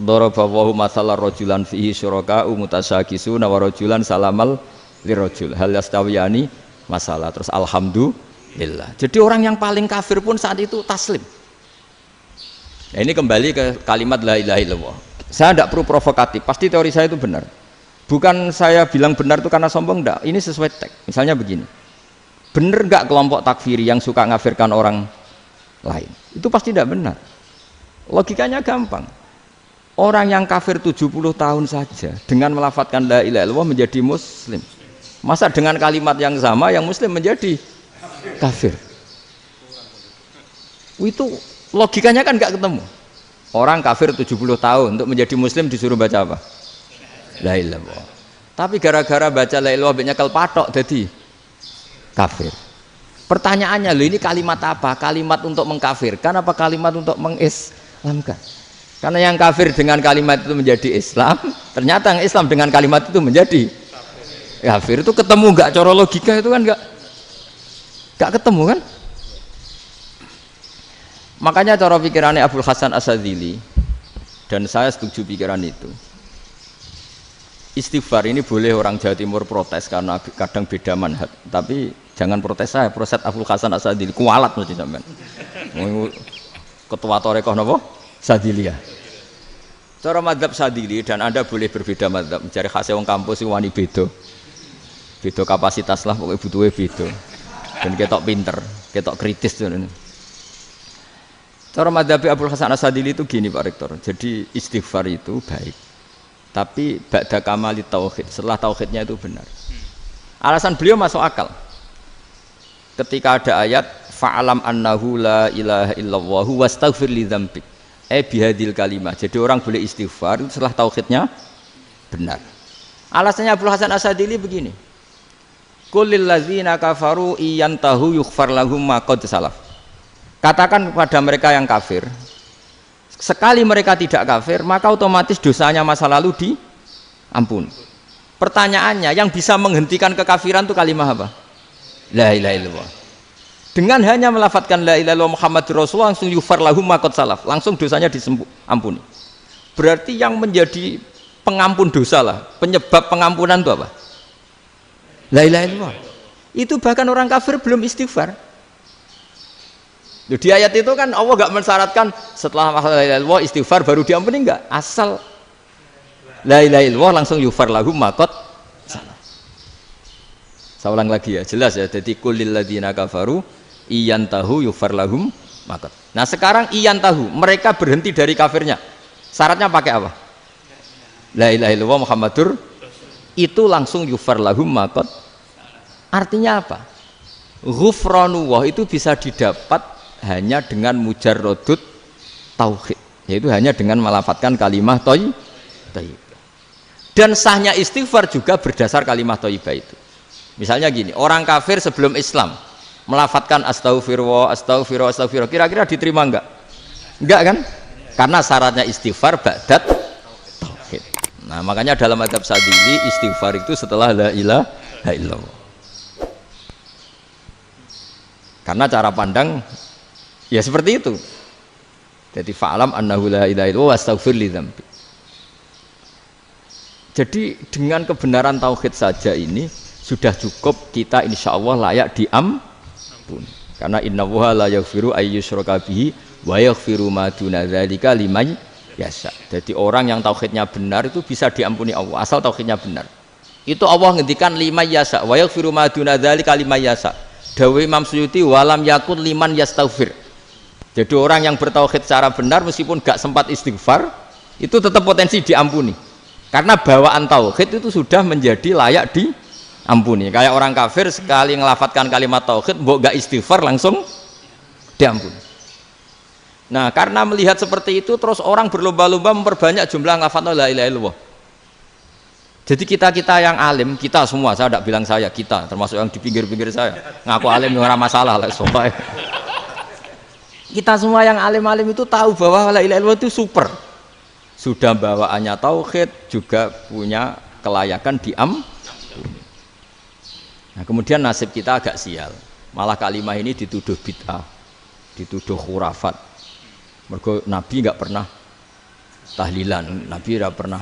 Daraballahu mathalan rajulan fihi syuraka'u mutasyakisuna wa rajulan salamal lirajul hal yastawiyani masalah. Terus alhamdulillah. Jadi orang yang paling kafir pun saat itu taslim. Nah, ini kembali ke kalimat la ilaha illallah. Saya tidak perlu provokatif, pasti teori saya itu benar. Bukan saya bilang benar itu karena sombong, enggak. Ini sesuai teks. Misalnya begini, benar enggak kelompok takfiri yang suka ngafirkan orang lain? Itu pasti tidak benar. Logikanya gampang. Orang yang kafir 70 tahun saja dengan melafadzkan la ilaha illallah menjadi muslim. Masa dengan kalimat yang sama yang muslim menjadi kafir? Itu logikanya kan enggak ketemu. Orang kafir 70 tahun untuk menjadi muslim disuruh baca apa? La ilaha illallah. Tapi gara-gara baca la ilaha illallah nyekel patok jadi kafir. Pertanyaannya, loh ini kalimat apa? Kalimat untuk mengkafirkan apa kalimat untuk mengislamkan? Karena yang kafir dengan kalimat itu menjadi Islam, ternyata yang Islam dengan kalimat itu menjadi kafir. Itu ketemu enggak cara logika itu kan enggak ketemu kan? Makanya cara pikirannya Abul Hasan Asyadzili, dan saya setuju pikiran itu. istighfar ini boleh orang Jawa Timur protes karena kadang beda manhaj. Tapi jangan protes saya, protes Abdul Hasan As-Sadili kualat mesti sampean. Ketua Torekoh napa? Sadiliyah. Cara madzhab Sadili dan Anda boleh berbeda madzhab. Mencari khasnya wong kampus sing wani beda. Beda kapasitas lah pokoknya butuhnya beda. Dan ketok pinter, ketok kritis tuh. Cara madzhab Abdul Hasan As-Sadili itu gini Pak Rektor. Jadi istighfar itu baik. Tapi ba'da kamali tauhid, setelah tauhidnya itu benar. Alasan beliau masuk akal. Ketika ada ayat fa'alam annahu la ilaha illallah wastaghfir li dzambik. Bihadil kalimah. Jadi orang boleh istighfar itu setelah tauhidnya benar. Alasannya Abdul Hasan As-Sadili begini. Qul lil ladzina kafaru iyantahu yughfar lahum ma qad salaf. Katakan kepada mereka yang kafir, sekali mereka tidak kafir, maka otomatis dosanya masa lalu diampuni. Pertanyaannya, yang bisa menghentikan kekafiran itu kalimat apa? La ilaha illallah. Dengan hanya melafadzkan la ilaha illallah Muhammadur Rasulullah langsung yufar lahum ma qad salaf, langsung dosanya diampuni. Berarti yang menjadi pengampun dosa lah, penyebab pengampunan itu apa? La ilaha illallah. Itu bahkan orang kafir belum istighfar. Di ayat itu kan Allah enggak mensyaratkan setelah la ilaha illallah istighfar baru diampuni, enggak. Asal la ilaha illallah langsung yufar lahum ma qad salaf. Saya ulang lagi ya, jelas ya. Jadi kulil ladzina kafaru iyantahu yufar lahum ma qad. Nah, sekarang iyantahu, mereka berhenti dari kafirnya. Syaratnya pakai apa? La ilaha illallah Muhammadur, itu langsung yufar lahum ma qad. Artinya apa? Ghufranullah itu bisa didapat hanya dengan mujarrodut tauhid, yaitu hanya dengan melafadzkan kalimah thayyibah. Dan sahnya istighfar juga berdasar kalimah thayyibah itu. Misalnya gini, orang kafir sebelum Islam melafadzkan astaghfirullah, astaghfirullah, astaghfirullah, kira-kira diterima enggak? Enggak kan? Karena syaratnya istighfar ba'dat tauhid. Nah, makanya dalam madzhab Sadili istighfar itu setelah la ilaha illallah. Karena cara pandang ya seperti itu. Jadi fa'alam annahu la ilaha illallah wastaghfir li dzambi. Jadi dengan kebenaran tauhid saja ini sudah cukup kita insya Allah layak diampuni. Karena innallaha la yaghfiru ayyusyraka bihi wa yaghfiru ma duna dzalika liman yasha. Jadi orang yang tauhidnya benar itu bisa diampuni Allah asal tauhidnya benar. Itu Allah ngendikan liman yasha wa yaghfiru ma duna dzalika liman yasha. Dawe Imam Suyuti walam yakun liman yastaghfir. Jadi orang yang bertauhid secara benar meskipun gak sempat istighfar itu tetap potensi diampuni. Karena bawaan tauhid itu sudah menjadi layak diampuni. Kayak orang kafir sekali ngelafatkan kalimat tauhid mbok gak istighfar langsung diampuni. Nah, karena melihat seperti itu terus orang berlomba-lomba memperbanyak jumlah ngelafatkan la ilaha illallah. Jadi kita yang alim, kita semua, saya tidak bilang saya, kita termasuk yang di pinggir-pinggir saya ngaku alim ora masalah lah soalnya. Kita semua yang alim-alim itu tahu bahwa la ilaha illallah itu super. Sudah bawaannya tauhid, juga punya kelayakan Nah, kemudian nasib kita agak sial. Malah kalimah ini dituduh bid'ah, dituduh khurafat. Mergo Nabi enggak pernah tahlilan, Nabi enggak pernah.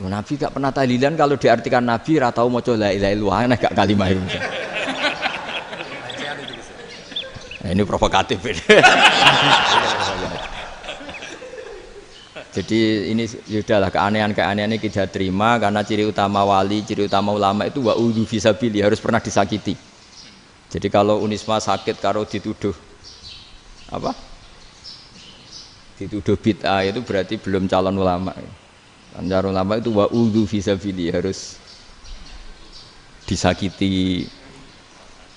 Nabi enggak pernah tahlilan, kalau diartikan Nabi ora tau maca la ilaha illallah, nek gak kalimah itu. Nah, ini provokatif ini. Jadi ini sudahlah keanehan-keanehan ini kita terima karena ciri utama wali, ciri utama ulama itu wa'udhu fisabili, harus pernah disakiti. Jadi kalau Unisma sakit karo dituduh apa? Dituduh bid'ah itu berarti belum calon ulama. Calon ulama itu wa'udhu fisabili, harus disakiti.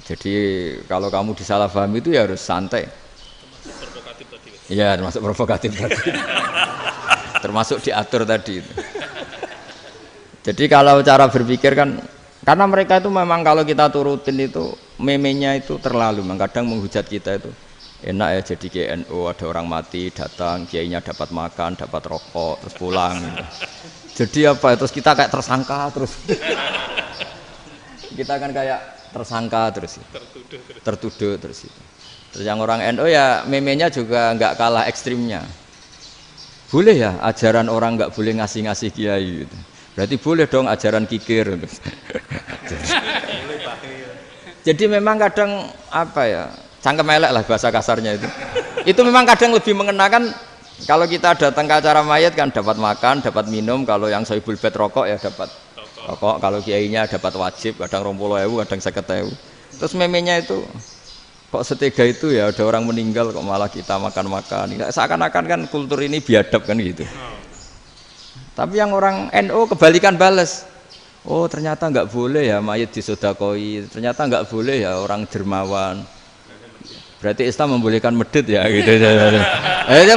Jadi kalau kamu disalahpahami itu ya harus santai. Iya, termasuk provokatif tadi. Termasuk diatur tadi. Jadi kalau cara berpikir kan, karena mereka itu memang kalau kita turutin itu memenya itu terlalu, kadang menghujat kita itu enak ya jadi GNU, ada orang mati datang, kiainya dapat makan, dapat rokok, terus pulang. Jadi apa? Terus kita kayak tersangka terus. Kita kan kayak tersangka terus. Tertuduh terus itu. Terus yang orang NU ya memenya juga nggak kalah ekstrimnya. Boleh ya ajaran orang nggak boleh ngasih-ngasih kiai gitu. Berarti boleh dong ajaran kikir. Jadi memang kadang apa ya, cangkem elek lah bahasa kasarnya itu. Itu memang kadang lebih mengenakan kalau kita datang ke acara mayat kan dapat makan, dapat minum. Kalau yang sohibul bed rokok ya dapat rokok. Kalau kiainya dapat wajib, kadang 20.000, kadang 50.000. Terus memenya itu kok setega itu ya, ada orang meninggal kok malah kita makan-makan. Seakan-akan kan kultur ini biadab kan gitu. Tapi yang orang NU kebalikan bales. Oh ternyata nggak boleh ya mayat disodakoi, ternyata nggak boleh ya orang dermawan. Berarti Islam membolehkan medit ya gitu.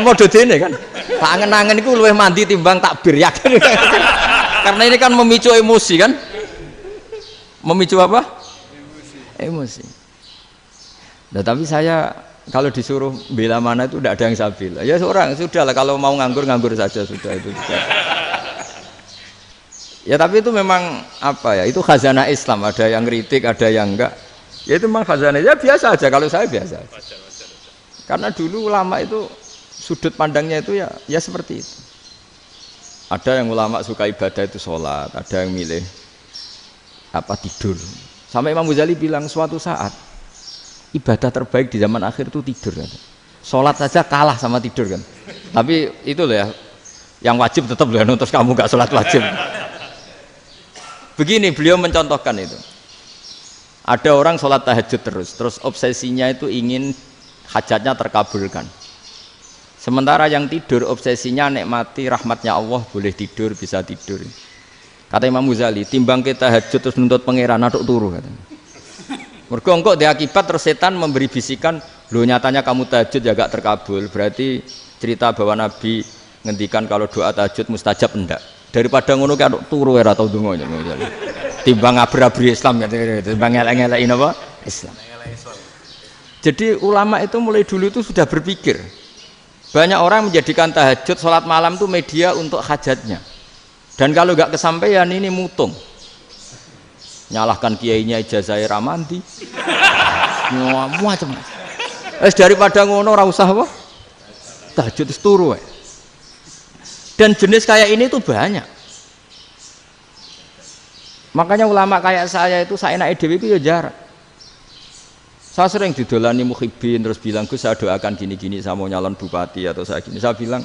Modus ini kan. Tak angen-angen itu luwih mandi timbang takbir ya kan. Karena ini kan memicu emosi kan. Memicu apa? Emosi. Nah, tapi saya kalau disuruh bela mana itu tidak ada yang saya bela. Ya seorang sudah lah, kalau mau nganggur saja sudah itu. Ya tapi itu memang apa ya, itu khazanah Islam, ada yang kritik, ada yang enggak. Ya itu memang khazanah, ya biasa aja, kalau saya biasa aja. Karena dulu ulama itu sudut pandangnya itu ya seperti itu. Ada yang ulama suka ibadah itu sholat, ada yang milih apa tidur. Sampai Imam Ghazali bilang suatu saat ibadah terbaik di zaman akhir itu tidur kan. Sholat saja kalah sama tidur kan. Tapi itu loh ya, yang wajib tetap loh, terus kamu gak sholat wajib. Begini beliau mencontohkan itu. Ada orang sholat tahajud terus obsesinya itu ingin hajatnya terkabulkan. Sementara yang tidur obsesinya nikmati rahmatnya Allah, boleh tidur, bisa tidur. Kata Imam Ghazali, timbang kita tahajud terus nuntut pangeran aduk turu katanya. Mergo engko diakibat terus setan memberi bisikan, lho nyatanya kamu tahajud ya gak terkabul. Berarti cerita bahwa Nabi ngendikan kalau doa tahajud mustajab enggak. Daripada ngono ki aduk turu ora tau ndonga. Timbang ngabri-abri Islam kan, timbang ngelek-ngelekin apa? Islam. Jadi ulama itu mulai dulu itu sudah berpikir. Banyak orang menjadikan tahajud, sholat malam itu media untuk hajatnya. Dan kalau nggak kesampaian ini mutung. Nyalahkan kiainya ijazah ramandi. Macam. Daripada ngono ora usah apa? Tahajud wis turu wae. Dan jenis kayak ini tuh banyak. Makanya ulama kayak saya itu saenake dhewe itu ya jarak. Saya sering didolani muhibbin terus bilang, Gus saya doakan gini-gini, saya mau nyalon bupati atau saya gini. Saya bilang,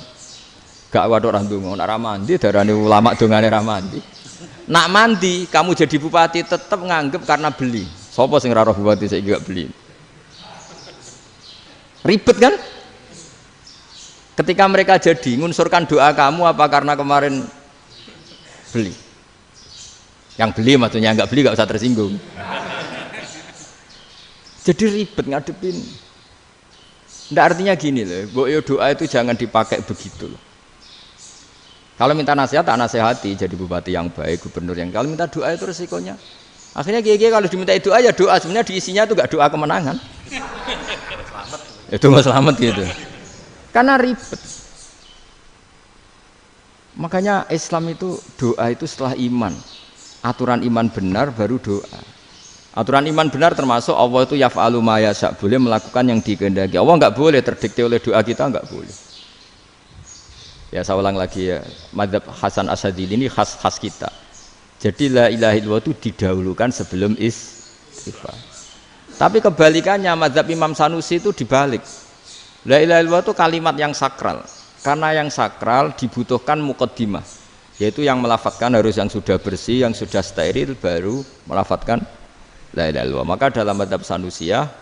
gak waduh orang dongo, nak ramandi darani ulama dongane ramandi. Nak mandi kamu jadi bupati tetap nganggep karena beli. Sopo sing ora roh bupati saya juga beli. Ribet kan? Ketika mereka jadi ngunsurkan doa kamu apa karena kemarin beli? Yang beli maksudnya nggak beli nggak usah tersinggung. Jadi ribet ngadepin. Nggak artinya gini loh, boyo doa itu jangan dipakai begitu loh. Kalau minta nasihat, tak nasihati jadi bupati yang baik, gubernur yang. Kalau minta doa itu resikonya. Akhirnya kiai kalau diminta doa ya doa, sebenarnya diisinya itu nggak doa kemenangan. Itu nggak selamat gitu. Karena ribet. Makanya Islam itu doa itu setelah iman. Aturan iman benar baru doa. Aturan iman benar termasuk Allah itu yaf'alu ma yasha, boleh melakukan yang dikehendaki. Allah enggak boleh terdikte oleh doa kita, enggak boleh. Ya saya ulang lagi ya, madzhab Hasan Asyadzili ini khas kita. Jadi la ilaha illallah itu didahulukan sebelum istighfar. Tapi kebalikannya madzhab Imam Sanusi itu dibalik. La ilaha illallah itu kalimat yang sakral. Karena yang sakral dibutuhkan muqaddimah, yaitu yang melafadzkan harus yang sudah bersih, yang sudah steril baru melafadzkan la ilaha illallah. Maka dalam madzhab Sanusiyah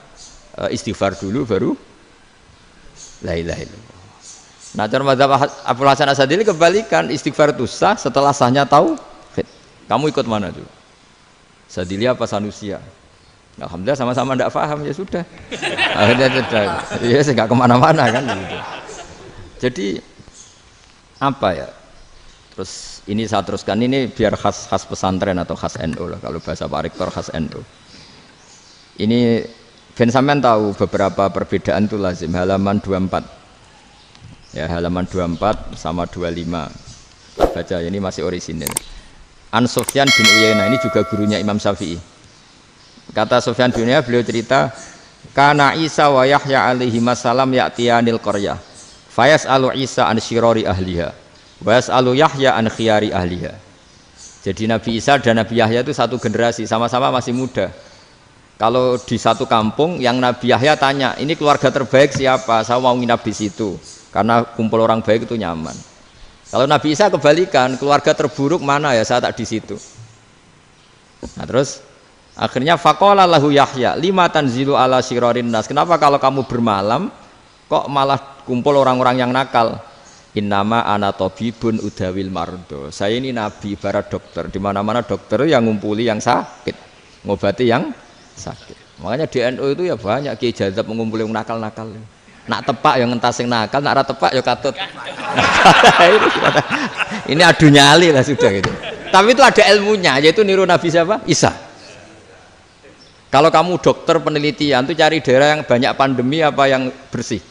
istighfar dulu baru la ilaha illallah. Nah, dalam madzhab Abdul Hasan Asyadzili kebalikan, istighfar itu sah setelah sahnya tauhid. Kamu ikut mana tuh? Asyadzili apa Sanusiyah? Alhamdulillah sama-sama tidak paham ya sudah. Akhirnya sudah. Ya saya nggak kemana-mana kan gitu. Jadi apa ya? Terus ini saya teruskan ini biar khas pesantren atau khas NU lah, kalau bahasa Pak Rektor khas NU. Ini Ben sampean tahu beberapa perbedaan itu lazim, halaman 24. Ya, halaman 24 sama 25. Tak baca ini masih orisinil. An Sufyan bin Uyainah, ini juga gurunya Imam Syafi'i. Kata Sufyan bin Uyainah, beliau cerita, kana Isa wa Yahya alaihi salam ya'tiyanil qaryah. Fayas'alu Isa an syirari ahliha. Wa yas'alu Yahya an khiyari ahliha. Jadi Nabi Isa dan Nabi Yahya itu satu generasi, sama-sama masih muda. Kalau di satu kampung yang Nabi Yahya tanya, ini keluarga terbaik siapa? Saya mau nginap di situ karena kumpul orang baik itu nyaman. Kalau Nabi Isa kebalikan, keluarga terburuk mana ya, saya tak di situ. Nah terus akhirnya faqala lahu Yahya lima tanzilu ala syirarin nas. Kenapa kalau kamu bermalam kok malah kumpul orang-orang yang nakal? Innama ana tabibun udawil mardo. Saya ini nabi barat dokter. Di mana-mana dokter yang ngumpuli yang sakit, ngobati yang sakit. Makanya di NU itu ya banyak kiai jazab mengumpuli yang nakal-nakal. Nak tepak yang ngentas yang nakal, nak ora tepak ya katut. Ini adu nyali lah sudah gitu. Tapi itu ada ilmunya, yaitu niru Nabi siapa? Isa. Kalau kamu dokter penelitian tuh cari daerah yang banyak pandemi apa yang bersih?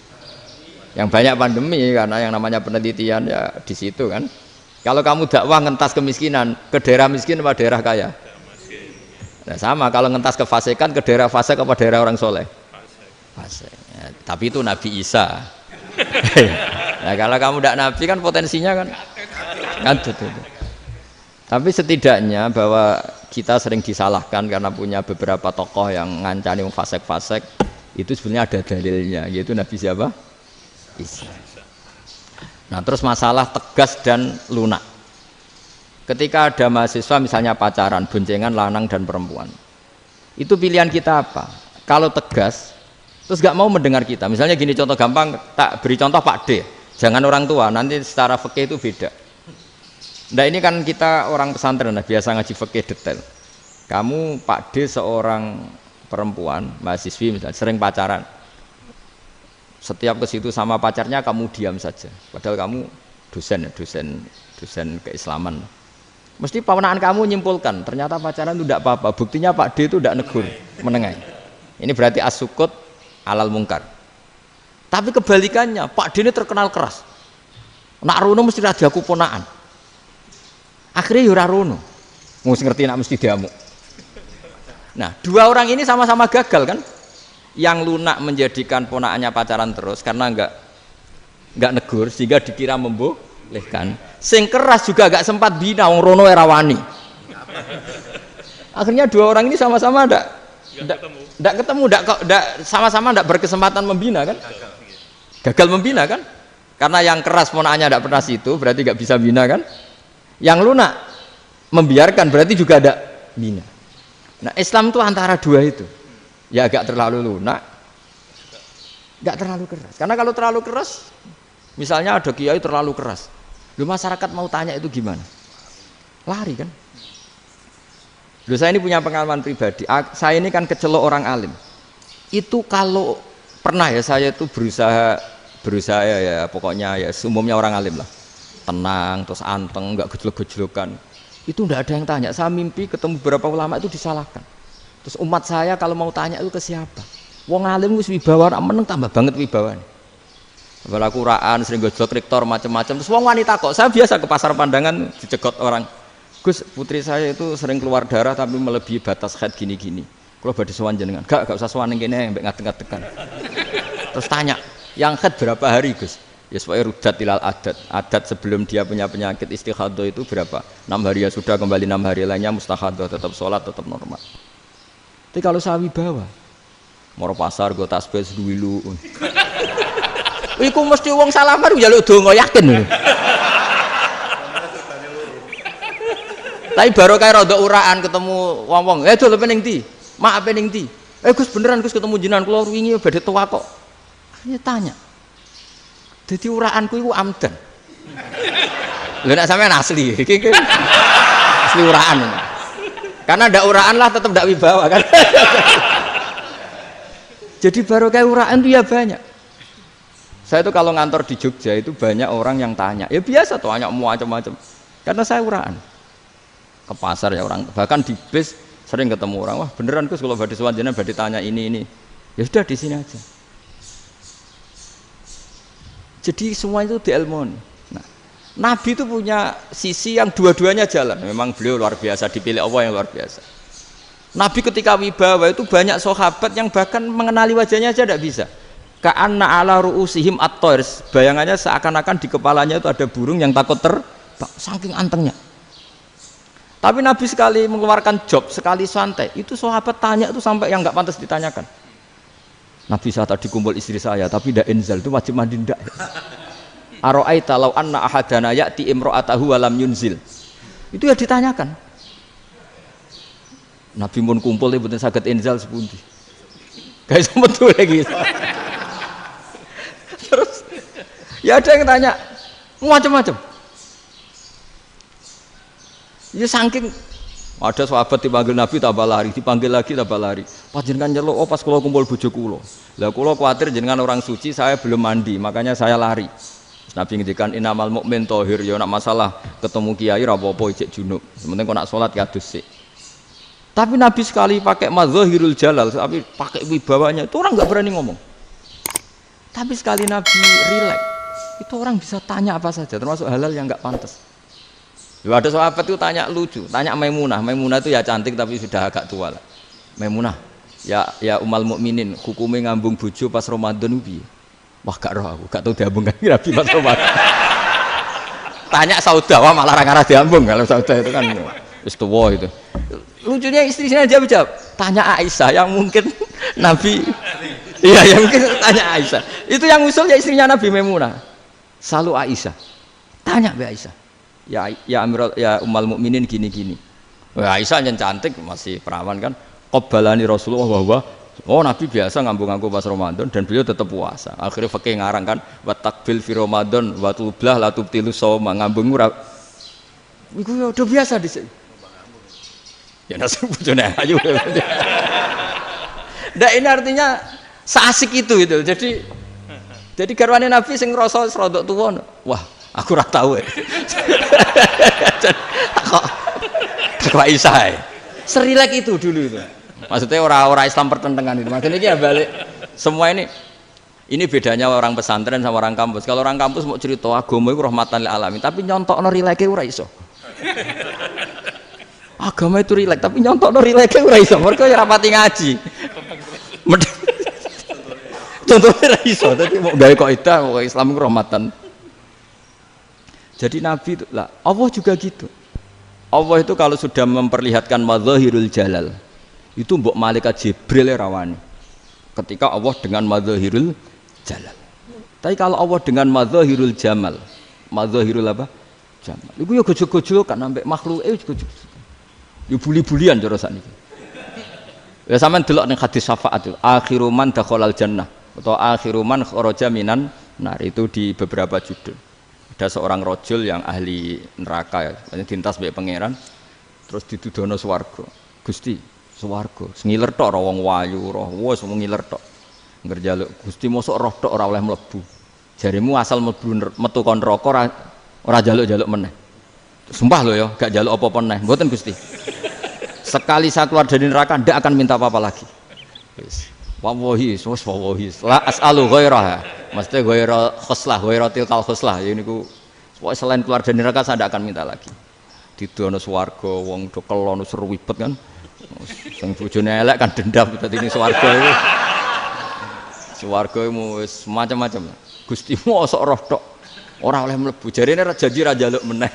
Yang banyak pandemi, karena yang namanya penelitian ya di situ kan. Kalau kamu dakwah ngentas kemiskinan, ke daerah miskin apa daerah kaya? Nah, sama kalau ngentas kefasikan, ke daerah fasik apa daerah orang soleh? Fasik. Ya, tapi itu Nabi Isa. Nah, kalau kamu tidak Nabi kan potensinya kan itu. Tapi setidaknya bahwa kita sering disalahkan karena punya beberapa tokoh yang ngancani fasik-fasik, itu sebenarnya ada dalilnya, yaitu Nabi siapa? Isa. Nah terus masalah tegas dan lunak. Ketika ada mahasiswa misalnya pacaran, boncengan lanang dan perempuan, itu pilihan kita apa? Kalau tegas, terus gak mau mendengar kita. Misalnya gini contoh gampang, tak beri contoh Pak D. Jangan orang tua, nanti secara fikih itu beda. Nah ini kan kita orang pesantren, nah, biasa ngaji fikih detail. Kamu Pak D seorang perempuan, mahasiswi misalnya, sering pacaran. Setiap ke situ sama pacarnya kamu diam saja. Padahal kamu dosen keislaman. Mesti pawanaan kamu nyimpulkan, ternyata pacaran itu tidak apa-apa. Buktinya Pak D itu tidak negur, menengahi. Ini berarti as-sukut alal mungkar. Tapi kebalikannya, Pak D ini terkenal keras. Nak rono mesti radiaku ponaan. Akhirnya yura rono. Mesti ngerti nak mesti diamuk. Nah, dua orang ini sama-sama gagal kan? Yang lunak menjadikan ponakannya pacaran terus karena enggak negur sehingga dikira membolehkan. Sing keras juga enggak sempat bina wong rono era wani. Akhirnya dua orang ini sama-sama enggak ketemu, sama-sama enggak berkesempatan membina kan? Gagal membina kan? Karena yang keras ponakannya enggak pernah situ, berarti enggak bisa bina kan? Yang lunak membiarkan berarti juga ada bina. Nah, Islam itu antara dua itu. Ya agak terlalu lunak, enggak terlalu keras. Karena kalau terlalu keras, misalnya ada kiai terlalu keras, lu masyarakat mau tanya itu gimana? Lari kan? Lu saya ini punya pengalaman pribadi. Saya ini kan kecelok orang alim. Itu kalau pernah ya saya itu berusaha ya pokoknya ya umumnya orang alim lah, tenang terus anteng, enggak gejlok-gejlokan. Itu enggak ada yang tanya. Saya mimpi ketemu beberapa ulama itu disalahkan. Terus umat saya kalau mau tanya itu ke siapa? Wong alim wis wibawa, meneng tambah banget wibawane. Bala Quran sering gojlok rektor macam-macam. Terus wong wanita kok, saya biasa ke pasar pandangan dicegot orang. Gus, putri saya itu sering keluar darah tapi melebihi batas haid gini-gini. Kalau badhe sowan jenengan, gak usah sowan ning kene mbek ngadeg-ngadegan. Terus tanya, yang haid berapa hari, Gus? Ya supaya rudat ilal adat. Adat sebelum dia punya penyakit istighadah itu berapa? 6 hari ya sudah, kembali 6 hari lainnya mustahadah, tetap sholat, tetap normal. Tapi kalau saya wibawa, moro pasar gue tasbih seduwilu. Iku mesti wong salaman njaluk donga yakin. Tapi baru kayak rada uraan ketemu wong-wong, dol pening ndi? Mak pening ndi? Gus beneran Gus ketemu jenengan kula wingi badhe tua kok. Akhirnya tanya. Dadi uraanku iku amdan. Lha nek sampean asli, iki asli uraan. Karena ndak uraan lah tetap ndak wibawa kan. Jadi baru kayak uraan itu ya banyak. Saya itu kalau ngantor di Jogja itu banyak orang yang tanya. Ya biasa tuh, tanya macam-macam. Karena saya uraan. Ke pasar ya orang, bahkan di bis sering ketemu orang. Wah beneran Gus kalau badhe sowan jenengan badhe tanya ini. Ya sudah di sini aja. Jadi semua itu diilmoni. Nabi itu punya sisi yang dua-duanya jalan. Memang beliau luar biasa, dipilih Allah yang luar biasa. Nabi ketika wibawa itu banyak sahabat yang bahkan mengenali wajahnya aja tidak bisa. Ka'anna ala ru'usihim at-toir. Bayangannya seakan-akan di kepalanya itu ada burung yang takut terbang. Saking antengnya. Tapi Nabi sekali mengeluarkan job, sekali santai, itu sahabat tanya itu sampai yang nggak pantas ditanyakan. Nabi saya tadi kumpul istri saya, tapi tidak inzal itu wajib mandi ndak. Aro'aita law anna ahadana ya'ti imra'atahu wa lam yunzil. Itu ya ditanyakan. Nabi mun kumpul itu betul saged inzal sepundi. Guys betul lagi. Terus ya ada yang tanya macam-macam. Ya saking ada sahabat dipanggil Nabi tambah lari, dipanggil lagi tambah lari. Panjenengan nyeluk, oh pas kula kumpul bojo kula. Lah kula kuwatir jenengan orang suci, saya belum mandi, makanya saya lari. Terus Nabi ngendikan innamal mukmin thahir, ya nak masalah ketemu kiai ra apa-apa ijek junub. Sementing kok nak salat ya adus sik. Tapi Nabi sekali pakai madzahirul jalal, tapi pakai wibawanya, itu orang enggak berani ngomong. Tapi sekali Nabi rileks, itu orang bisa tanya apa saja, termasuk halal yang enggak pantas. Lalu ada sahabat itu tanya lucu, tanya Maimunah. Maimunah itu ya cantik tapi sudah agak tua lah. Maimunah, ya umal mukminin, hukumnya ngambung bojo pas Ramadan piye? Wah gak roh aku, gak tahu diambung kan Nabi pas Ramadan. Tanya Saudah, wah malah orang arah diambung kalau Saudah itu kan wis tuwa itu. Lucunya istrinya dia jawab, tanya Aisyah yang mungkin Nabi, iya yang mungkin tanya Aisyah. Itu yang usul ya istrinya Nabi Maimunah. Selalu Aisyah, tanya be Aisyah. Ya Amirul ya umal mukminin gini-gini. Wah Aisyah yang cantik masih perawan kan. Qabbalani Rasulullah bahwa oh Nabi biasa ngambung-ngambung pas Ramadan dan beliau tetap puasa. Akhirnya fakih ngarang kan wa takbil fi Ramadan wa tublah la tubtilu shauma ngambung ora. Iku ya udah biasa di sini. Ya nasi bojone ayu. Ndak ini artinya seasik itu. Jadi garwane Nabi sing ngrasa rodok tuwa. Wah, aku ora tahu ya. Kok Aisyah serilek itu dulu itu. Maksudnya orang Islam pertentangan itu. Maksudnya ini ya balik semua ini bedanya orang pesantren sama orang kampus. Kalau orang kampus mau cerita agama itu rahmatan lil alamin, tapi nyontokno rileke ora iso. Agama itu rilek, tapi nyontokno rileke ora iso. Mergo ya rapati ngaji. Contohnya ora iso, dadi mau gawe kaidah kok Islam itu rahmatan. Jadi Nabi itu lah, Allah juga gitu. Allah itu kalau sudah memperlihatkan madzahirul jalal, itu mbok malaikat Jibril rawani. Ketika Allah dengan madzahirul jalal. Tapi kalau Allah dengan madzahirul jamal, madzahirul apa? Jamal. Iku ya gojol-gojol kan ambek makhluke gojol. Ya buli-bulian cara sakniki. Ya sampean delok ning hadis syafaat itu, akhiru man dakhalal jannah atau akhiru man kharaja minan nar itu di beberapa judul. Ada seorang rojul yang ahli neraka ya, dintas mbek pangeran terus ditudono swarga. Gusti, swarga ngiler tok ora wong wayu roh, wis ngiler tok. Ngger njaluk Gusti mosok roh tok ora oleh mlebu. Jarimu asal mlebu metu kon neraka ora njaluk-njaluk meneh. Sumpah lho ya, gak njaluk apa-apa meneh. Mboten Gusti. Sekali saya keluar dari neraka ndak akan minta apa-apa lagi. Wis. Wallahi, wallahi. La as'alu ghairaha. Maksudnya ghaira khoslah, ghaira tilkal khoslah. Ya niku selain keluar dari neraka saya tidak akan minta lagi. Didono swarga wong do kelon seru wibet kan. Sing bojone elek kan dendam dadi ini swarga iku. Swarga iku wis macam-macam. Gusti mosok roh tok ora oleh mlebu. Jarine janji ra njaluk meneh.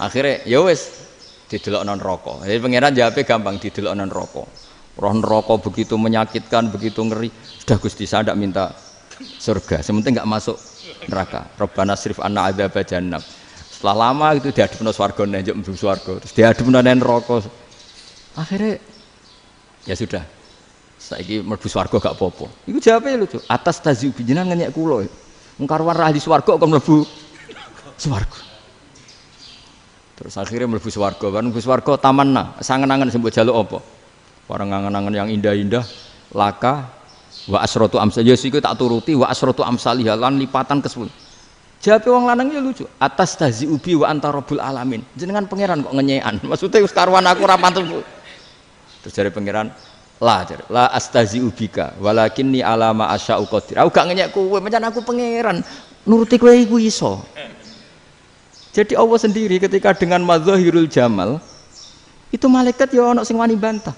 Akhire ya wis didelokno neraka. Jadi pangeran jawabe gampang didelokno neraka. Roh neraka begitu menyakitkan, begitu ngeri. Sudah Gusti saya tidak minta surga, sementing nggak masuk neraka. Rabbana srif anna adzaba jahannam. Setelah lama itu diadepno swarga njuk mlebu swarga, terus diadepno neraka. Akhirnya ya sudah. Saiki mlebu swarga gak apa-apa. Iku jawabe lucu. Atas taziu jenengan ngenyek kula. Wong karwan ra ahli swarga kok mlebu swarga. Terus akhirnya mlebu swarga, kan mlebu swarga tamanna, sangen-angen sing mbok jaluk apa? Orang ngangen-ngangen yang indah-indah laka wa asratu amsal ya siku tak turuti wa asratu amsalih lan lipatan ke-10. Jawabe wong lanang ya lucu. Atas tazi ubi wa anta rabbul alamin. Jenengan pangeran kok ngenyekan. Maksudnya wis karuan aku ora pantes. Terus jare pangeran, la astazi ubika walakinni ala ma asya'u qadir. Aku gak ngenyek kowe, pancen aku pangeran. Nuruti kowe iku iso. Jadi Allah sendiri ketika dengan madzahirul jamal itu malaikat ya ono sing wani bantah.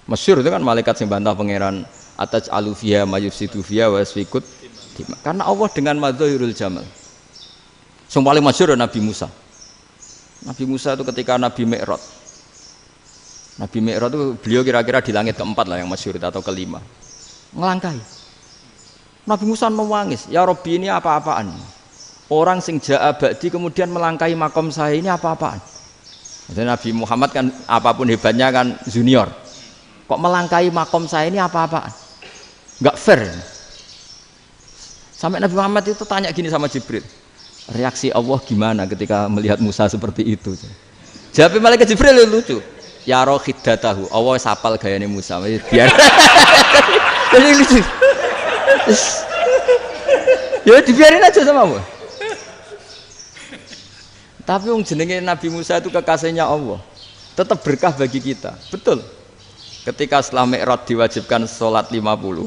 Masyhur itu kan malaikat sing bantah pangeran atas alufia mayufsidu fiha wa yasfikut karena Allah dengan madzahirul jamal. Sing paling masyhur Nabi Musa. Nabi Musa itu ketika Nabi Mi'raj. Nabi Mi'raj itu beliau kira-kira di langit keempat lah yang masyhur atau kelima. Ngelangkai. Nabi Musa nangis, "Ya Rabbi, ini apa-apaan? Orang sing ja'a ba'di kemudian melangkai makom saya, ini apa-apaan?" Jadi Nabi Muhammad kan apapun hebatnya kan junior. Kok melangkai makom saya ini apa-apaan? Enggak fair. Sampai Nabi Muhammad itu tanya gini sama Jibril. Reaksi Allah gimana ketika melihat Musa seperti itu? Jawab malaikat Jibril lucu. Ya roh khiddatahu. Allah sapal gayane Musa. Biar. Jadi lucu. Ya dibiarin aja sama Allah. Tapi wong jenenge Nabi Musa itu kekasihnya Allah. Tetap berkah bagi kita. Betul. Ketika setelah Mi'raj diwajibkan sholat 50.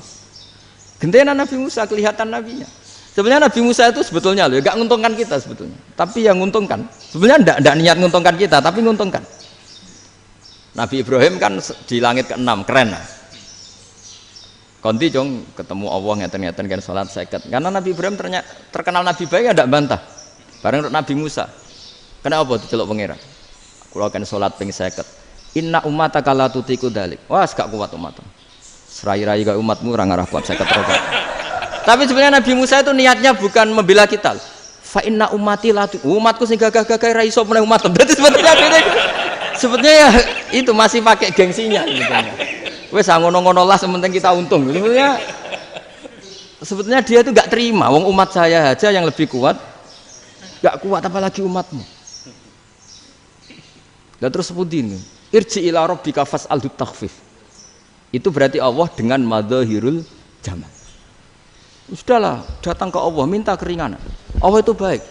Gentenan Nabi Musa kelihatan nabinya. Sebenarnya Nabi Musa itu sebetulnya loh, enggak menguntungkan kita sebetulnya. Tapi yang menguntungkan, sebenarnya enggak niat menguntungkan kita, tapi menguntungkan. Nabi Ibrahim kan di langit ke-6, keren lah. Konti jong ketemu Allah ngeten-ngeten kan sholat 50. Karena Nabi Ibrahim terkenal Nabi baik, enggak bantah. Bareng Nabi Musa. Kenapa diceluk pangeran? Kula kan sholat ping 50. Inna ummataka la tutiku dzalik. Wah, gak kuat umatmu. Serai-rai gak umatmu ora ngarah kuat 50 rokaat. Tapi sebenarnya Nabi Musa itu niatnya bukan membela kita. Fa inna ummati la umatku sing gagah-gagah ra iso meneh umat. Berarti sebetulnya ya itu masih pakai gengsinya sebetulnya. Wes ngono-ngono lah sementing kita untung. Sebetulnya dia itu enggak terima wong umat saya aja yang lebih kuat. Enggak kuat apalagi umatmu. Lah terus sebutin irji ila rabbika fas'alhu takhfif. Itu berarti Allah dengan madzahirul jamal. Sudahlah, datang ke Allah minta keringanan. Allah itu baik.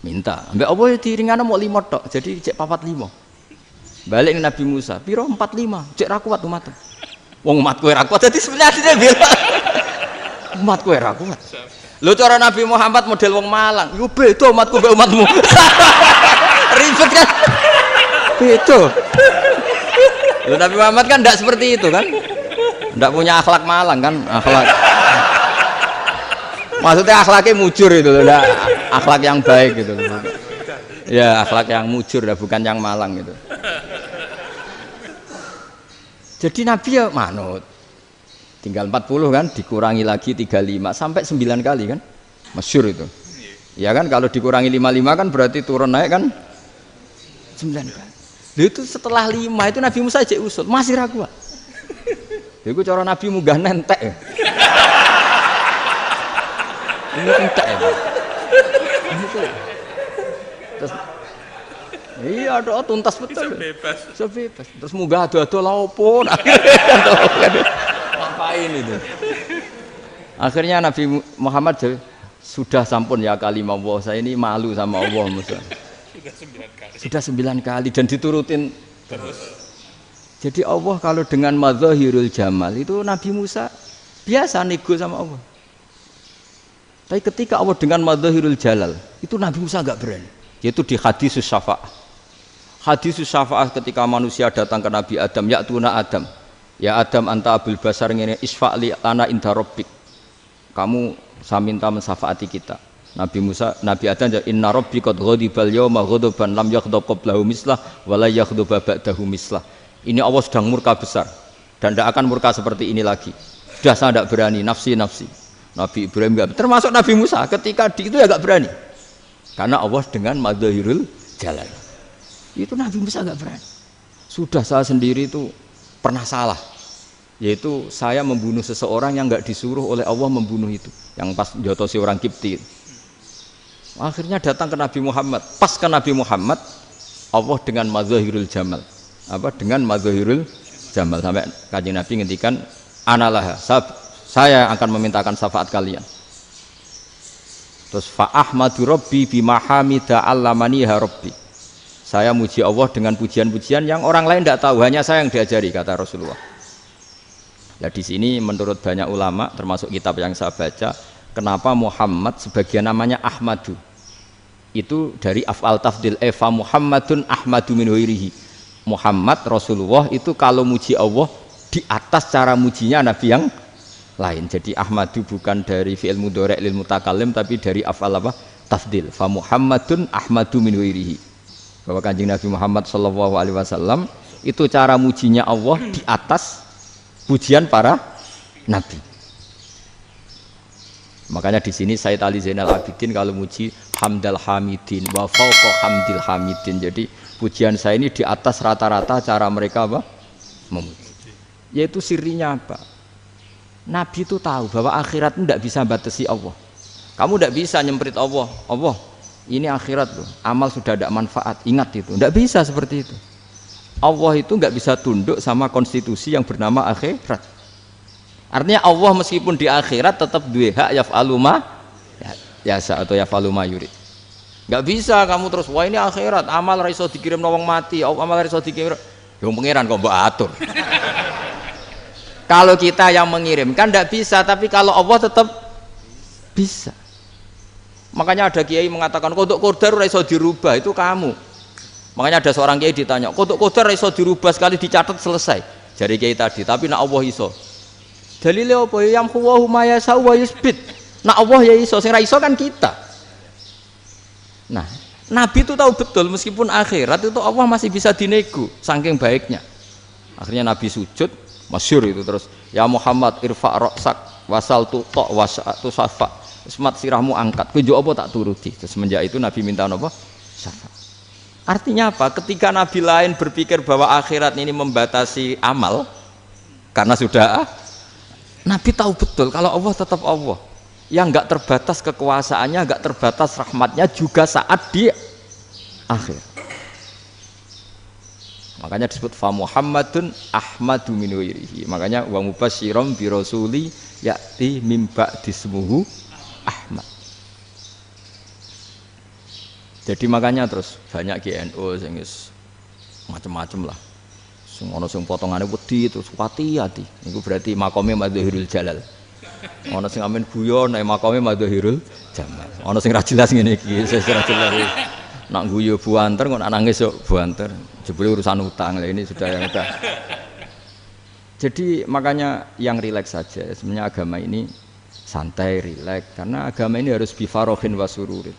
Minta. Ambek Allah itu ringanan mau 5 tok. Jadi cek 45. Balik Nabi Musa, piro 45. Cek ra kuat umat. Wong umatku ora kuat. Jadi sebenarnya dia bilang umatku ora kuat. Lho cara Nabi Muhammad model wong Malang. Yo beda umatku mbek umatmu. Ribet kan? Beda. Lho Nabi Muhammad kan enggak seperti itu kan? Enggak punya akhlak Malang kan? Akhlak. Maksudnya akhlaknya mujur itu loh, akhlak yang baik gitu. Ya akhlak yang mujur, bukan yang Malang gitu. Jadi Nabi ya manut. Tinggal 40 kan, dikurangi lagi 35 sampai 9 kali kan, masyhur itu. Ya kan kalau dikurangi 55 kan berarti turun naik kan 9 kali. Itu setelah 5 itu Nabi Musa cek usul masih ragu. Itu cara Nabi munggah nentek ya. Ini entek ya. Terus iya doa tuntas betul. Sebebas. Terus munggah ado-ado laupun. Ngapain itu? Akhirnya Nabi Muhammad sudah sampun ya kalimah Allah, saya ini malu sama Allah Musa. Sudah 9 kali dan diturutin terus. Jadi Allah kalau dengan madzahirul jamal itu Nabi Musa biasa nego sama Allah. Tapi ketika Allah dengan madzahirul jalal itu Nabi Musa enggak berani. Yaitu di hadisus syafa'ah. Hadisus syafa'ah ketika manusia datang ke Nabi Adam, ya'tuna Adam. Ya Adam anta abul basar ngene isfa'li lana inda rabbik. Kamu saya minta mensafaati kita. Nabi Musa, Nabi Adam inna rabbi qad ghadibal yawma ghadaban lam yaghdab qablahu mislah wa la yaghdab ba'dahu mislah. Ini Allah sedang murka besar dan tidak akan murka seperti ini lagi. Sudah saya tidak berani nafsi. Nabi Ibrahim enggak, termasuk Nabi Musa ketika itu ya enggak berani. Karena Allah dengan madzahirul jalal. Itu Nabi Musa enggak berani. Sudah saya sendiri itu pernah salah. Yaitu saya membunuh seseorang yang enggak disuruh oleh Allah membunuh itu. Yang pas jotosi orang Kipti. Akhirnya datang ke Nabi Muhammad. Pas ke Nabi Muhammad Allah dengan madzahirul jamal. Dengan madzahirul jamal sampai Kanjeng Nabi ngendikan analah saya akan memintakan syafaat kalian. Terus fa ahmadu rabbi bima hamida allamaniha rabbi. Saya muji Allah dengan pujian-pujian yang orang lain tidak tahu, hanya saya yang diajari, kata Rasulullah. Ya di sini menurut banyak ulama termasuk kitab yang saya baca, kenapa Muhammad sebagian namanya Ahmadu. Itu dari af'al tafdil fa Muhammadun ahmadu min ghairihi. Muhammad Rasulullah itu kalau muji Allah di atas cara mujinya nabi yang lain. Jadi Ahmadu bukan dari fi'il mudhari' lil mutakallim tapi dari af'al apa? Tafdil. Fa Muhammadun ahmadu min ghairihi. bahwa Kanjeng Nabi Muhammad sallallahu alaihi wasallam itu cara mujinya Allah di atas pujian para nabi. Makanya di sini Sayyid Ali Zainal Abidin kalau muji hamdal hamidin wa fawqa hamdil hamidin. Jadi pujian saya ini di atas rata-rata cara mereka apa? Memuji. Yaitu sirinya apa? Nabi itu tahu bahwa akhirat itu tidak bisa batasi Allah. Kamu tidak bisa nyemprit Allah. Allah, ini akhirat loh. Amal sudah tidak manfaat. Ingat itu. Tidak bisa seperti itu. Allah itu nggak bisa tunduk sama konstitusi yang bernama akhirat. Artinya Allah meskipun di akhirat tetap duwe hak yaf'alu ma yasa atau yaf'alu ma yurid. Nggak bisa kamu terus wah ini akhirat amal ra iso dikirim wong mati, amal ra iso dikirim. Ya pangeran kok mbok atur. Kalau kita yang mengirimkan tidak bisa, tapi kalau Allah tetap bisa. Makanya ada kiai mengatakan kodok qadar ra iso dirubah, itu kamu. Makanya ada seorang kiai ditanya, kodok qadar ra iso dirubah sekali dicatat selesai. Jari kiai tadi, tapi nak Allah iso. Dalile apa ya yamhuwahu ma yasau wa yusbit. Nak Allah ya iso, sing ra iso kan kita. Nah, Nabi itu tahu betul meskipun akhirat itu Allah masih bisa dinego saking baiknya. Akhirnya Nabi sujud, masyhur itu terus, ya Muhammad irfa' ra'sak wasal tu ta' wasatu safa. Semat sirahmu angkat. Kowe yo apa tak turuti. Terus semenjak itu Nabi minta apa? Syafa. Artinya apa? Ketika Nabi lain berpikir bahwa akhirat ini membatasi amal karena sudah Nabi tahu betul kalau Allah tetap Allah yang enggak terbatas kekuasaannya, enggak terbatas rahmatnya juga saat di akhir. Makanya disebut fa Muhammadun Ahmadu min ghairihi. Makanya wa mubasysyiran bi rasuli ya'ti mim ba'di ismuhu Ahmad. Jadi makanya terus banyak GNU sing macam-macam lah. Sing ana sing potongane wedi terus hati-hati. Niku berarti makome Madzahirul Jalal. Ana sing amen guyon nek makome Madzahirul Jamal. Ana sing ra jelas ngene iki, sing ra jelas. Nak guyu buanter kok nak nangis yo buanter. Jebule urusan utang. Lah ini sudah yang udah. Jadi makanya yang rileks saja. Sebenarnya agama ini santai, rileks karena agama ini harus bifarohin wasururin.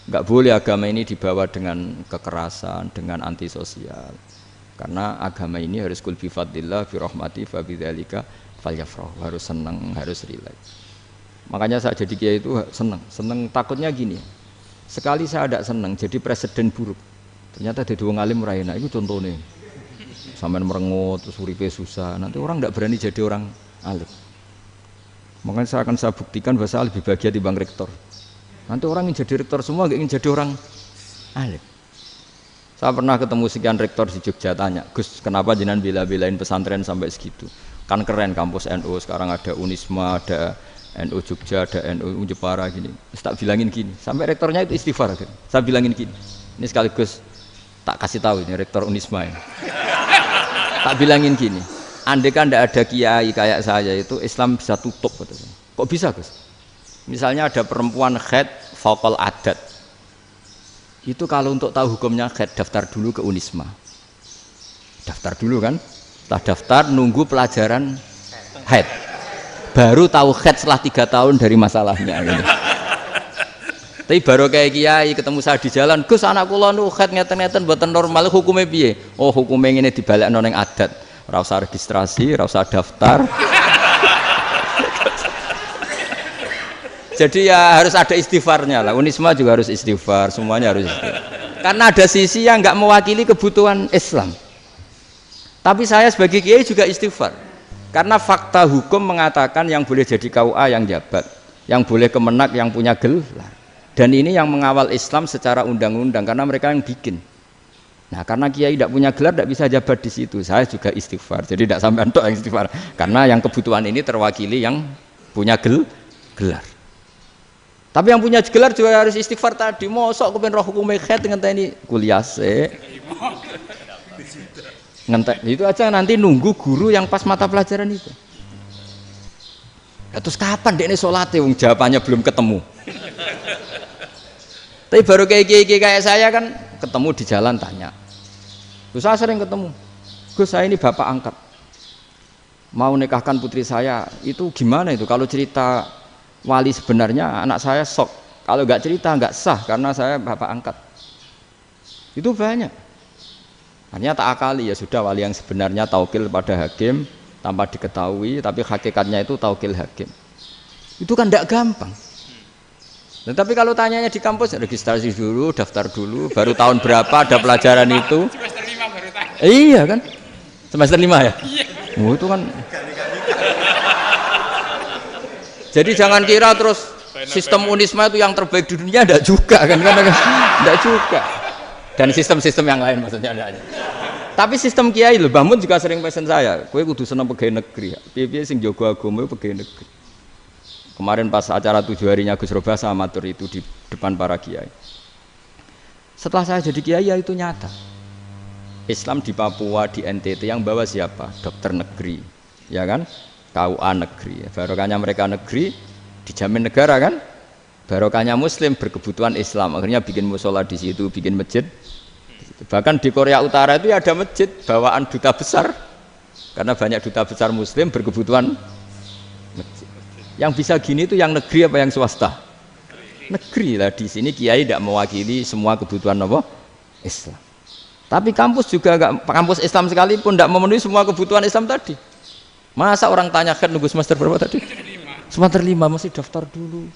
Enggak boleh agama ini dibawa dengan kekerasan, dengan antisosial. Karena agama ini harus kul bi fadlillah bi rahmati fa bidzalika falyafrahu, harus senang, harus rileks. Makanya saya jadi kiai itu senang takutnya gini. Sekali saya tidak senang jadi presiden buruk. Ternyata jadi wong alim ra enak, itu contohnya. Sampean merengut terus uripe susah, nanti orang tidak berani jadi orang alim. Makanya saya akan buktikan bahwa saya lebih bahagia dibanding rektor. Nanti orang ingin jadi rektor semua, nggak ingin jadi orang alim. Saya pernah ketemu sekian rektor di Jogja, tanya, Gus, kenapa jenengan bela-belain pesantren sampai segitu? Kan keren kampus NU, sekarang ada Unisma, ada NU Jogja, ada NU Jepara gini. Terus tak bilangin gini, sampai rektornya itu istighfar. Kan? Saya bilangin gini, ini sekaligus tak kasih tahu ini rektor Unisma ini. Tak bilangin gini, andai kan tidak ada kiai kayak saya itu Islam bisa tutup. Kok bisa Gus? Misalnya ada perempuan haid faqal adat. Itu kalau untuk tahu hukumnya haid daftar dulu ke Unisma. Daftar dulu kan? Setelah daftar nunggu pelajaran haid. Baru tahu haid setelah 3 tahun dari masalahnya gitu. Tapi baru kayak kiai ketemu saya di jalan, Gus anak kula nu haid ngeten-ngeten mboten normal hukumnya piye? Oh, hukumnya ngene dibalekno ning adat. Ora usah registrasi, ora usah daftar. Jadi ya harus ada istighfarnya lah. Unisma juga harus istighfar, semuanya harus istighfar. Karena ada sisi yang nggak mewakili kebutuhan Islam. Tapi saya sebagai kiai juga istighfar. Karena fakta hukum mengatakan yang boleh jadi KUA yang jabat, yang boleh kemenak yang punya gelar. Dan ini yang mengawal Islam secara undang-undang karena mereka yang bikin. Nah, karena kiai tidak punya gelar tidak bisa jabat di situ. Saya juga istighfar. Jadi tidak sampai entuk yang istighfar. Karena yang kebutuhan ini terwakili yang punya gelar. Tapi yang punya gelar juga harus istighfar tadi. Mosok kepen roh hukum haid ngenteni kuliah se. Ngentek itu aja nanti nunggu guru yang pas mata pelajaran itu. Ya, terus kapan dekne salate wong jawabannya belum ketemu. Tapi baru kayak saya kan ketemu di jalan tanya. Terus saya sering ketemu. Gus, saya ini bapak angkat. Mau nikahkan putri saya, itu gimana itu? Kalau cerita wali sebenarnya anak saya sok. Kalau nggak cerita nggak sah karena saya bapak angkat. Itu banyak. Hanya tak akali ya sudah wali yang sebenarnya taukil pada hakim tanpa diketahui, tapi hakikatnya itu taukil hakim. Itu kan tidak gampang. Nah, tapi kalau tanyanya di kampus registrasi dulu, daftar dulu, baru tahun berapa ada pelajaran itu? Semester 5 baru tanya. Iya kan? Semester 5 ya? Iya. Oh, itu kan. Jadi jangan kira terus sistem Unisma itu yang terbaik di dunia, enggak juga kan? Enggak juga. Dan sistem-sistem yang lain maksudnya ada. Tapi sistem kiai lho, Mbah Mun juga sering pesen saya, kowe kudu seneng pegawai negeri. Piye-piye sing jaga agama pegawai negeri. Kemarin pas acara 7 harinya Gus Roba sama matur itu di depan para kiai. Setelah saya jadi kiai ya itu nyata. Islam di Papua, di NTT yang bawa siapa? Dokter negeri, ya kan? KUA negeri. Barokahnya mereka negeri dijamin negara kan? Barokahnya Muslim berkebutuhan Islam. Akhirnya bikin musola di situ, bikin masjid. Bahkan di Korea Utara itu ya ada masjid bawaan duta besar. Karena banyak duta besar Muslim berkebutuhan masjid. Yang bisa gini itu yang negeri apa yang swasta? Negeri lah. Di sini kiai tidak mewakili semua kebutuhan apa? Islam. Tapi kampus juga enggak, kampus Islam sekalipun tidak memenuhi semua kebutuhan Islam tadi. Masa orang tanya kan nunggu semester berapa tadi? Semester 5 masih daftar dulu.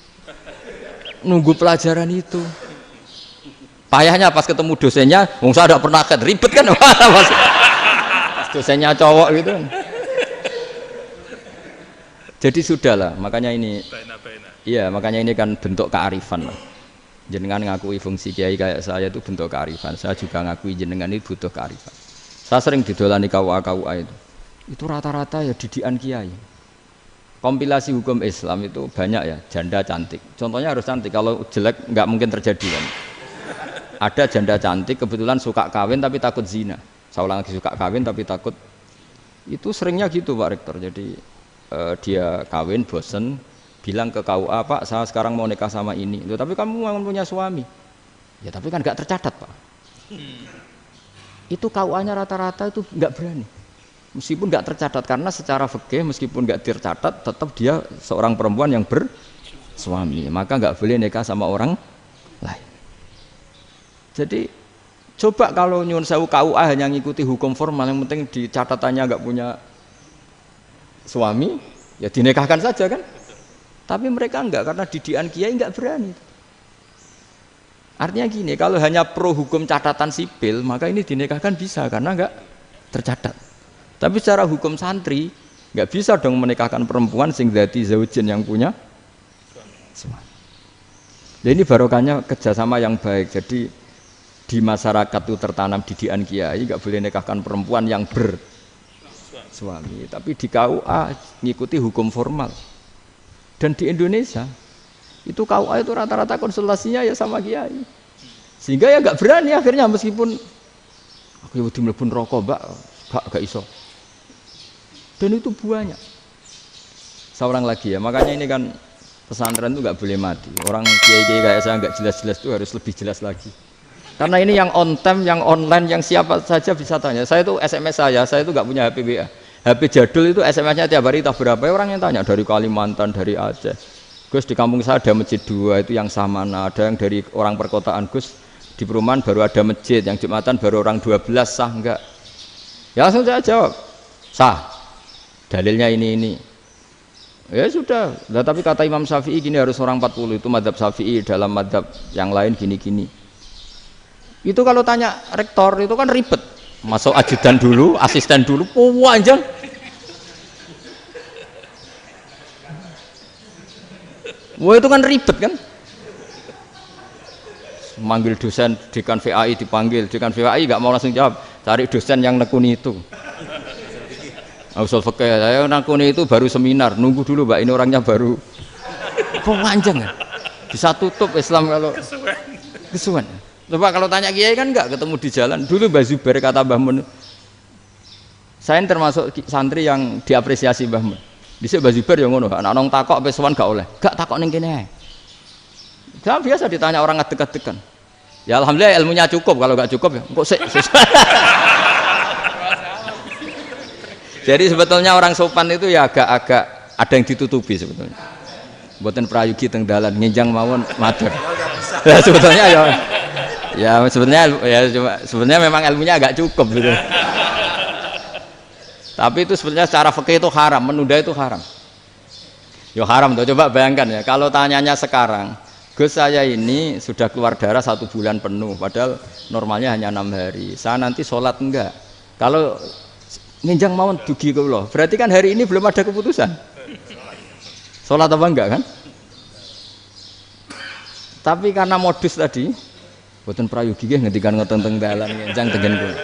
Nunggu pelajaran itu. Payahnya pas ketemu dosennya, wong saya tidak pernah ribet kan? Pas dosennya cowok gitu. Jadi sudahlah, makanya ini. Iya, makanya ini kan bentuk kearifan lah. Jenengan ngakui fungsi kiai kayak saya itu bentuk kearifan. Saya juga ngakui jenengan itu butuh kearifan. Saya sering didolani KUA itu. Itu rata-rata ya didikan kiai. Kompilasi hukum Islam itu banyak ya, janda cantik. Contohnya harus cantik, kalau jelek nggak mungkin terjadi kan. Ada janda cantik kebetulan suka kawin tapi takut zina. Saya ulang lagi, suka kawin tapi takut. Itu seringnya gitu Pak Rektor. Jadi dia kawin bosen, bilang ke KUA, Pak saya sekarang mau nikah sama ini. Loh, tapi kamu mau punya suami. Ya tapi kan nggak tercatat Pak. Itu KUA-nya rata-rata itu nggak berani. Meskipun nggak tercatat, karena secara fikih meskipun nggak tercatat tetap dia seorang perempuan yang bersuami, maka nggak boleh nikah sama orang lain. Jadi coba kalau nyun sewu KUA hanya ngikuti hukum formal, yang penting di catatannya nggak punya suami, ya dinikahkan saja kan. Tapi mereka enggak, karena didikan kiai nggak berani. Artinya gini, kalau hanya pro hukum catatan sipil, maka ini dinikahkan bisa karena nggak tercatat. Tapi secara hukum santri nggak bisa dong menikahkan perempuan sing dadi zaujin yang punya suami. Jadi ini barokahnya kerjasama yang baik. Jadi di masyarakat itu tertanam didikan kiai, nggak boleh nikahkan perempuan yang bersuami. Tapi di KUA ngikuti hukum formal. Dan di Indonesia itu KUA itu rata-rata konsultasinya ya sama kiai. Sehingga ya nggak berani akhirnya, meskipun aku ya mlebu rokok mbak, gak iso. Dan itu banyak. Seorang lagi ya, makanya ini kan pesantren itu nggak boleh mati. Orang kiai-kiai kayak saya nggak jelas-jelas itu harus lebih jelas lagi. Karena ini yang on time, yang online, yang siapa saja bisa tanya. Saya itu SMS saya itu nggak punya HP WA. HP jadul itu SMS-nya tiap hari tak berapa, orang yang tanya dari Kalimantan, dari Aceh. Gus di kampung saya ada masjid 2 itu yang sama, ada yang dari orang perkotaan, Gus di perumahan baru ada masjid, yang Jumatan baru orang 12, sah enggak? Ya langsung saya jawab, sah. Dalilnya ini. Ya sudah, nah, tapi kata Imam Syafi'i gini harus orang 40, itu madzhab Syafi'i, dalam madzhab yang lain gini-gini. Itu kalau tanya rektor itu kan ribet. Masuk ajudan dulu, asisten dulu, panjang. Wah itu kan ribet kan? Manggil dosen dekan VAI dipanggil, dekan VAI nggak mau langsung jawab, cari dosen yang nekuni itu. Usul fikih saya nekuni itu baru seminar, nunggu dulu mbak ini orangnya baru. Panjang kan? Bisa tutup Islam kalau kesuwen. Coba kalau tanya kiai kan enggak ketemu di jalan. Dulu Mbah Zubair kata Mbah Mun, saya termasuk santri yang diapresiasi Mbah Mun. Dhisik Mbah Zubair yang ngono, anak nong takok sampai sowan gak oleh. Gak takok ning kene ae. Saya biasa ditanya orang ngadeg-adegan. Ya alhamdulillah ilmunya cukup, kalau gak cukup ya kok sik. Jadi sebetulnya orang sopan itu ya agak-agak ada yang ditutupi sebetulnya. Mboten prayogi teng dalan nginjang mawon matur. Ya sebetulnya ya Ya sebenarnya memang ilmunya agak cukup gitu. Tapi itu sebenarnya secara fikih itu haram, menunda itu haram. Yo haram tuh, coba bayangkan ya, kalau tanyanya sekarang, Gus saya ini sudah keluar darah 1 bulan penuh, padahal normalnya hanya 6 hari. Saya nanti sholat enggak? Kalau nginjang mawon dugi kula, berarti kan hari ini belum ada keputusan. Sholat apa enggak kan? Tapi karena modus tadi, boten prayogi nggih ngendikan ngoten teng dalan nginjang tengen kula.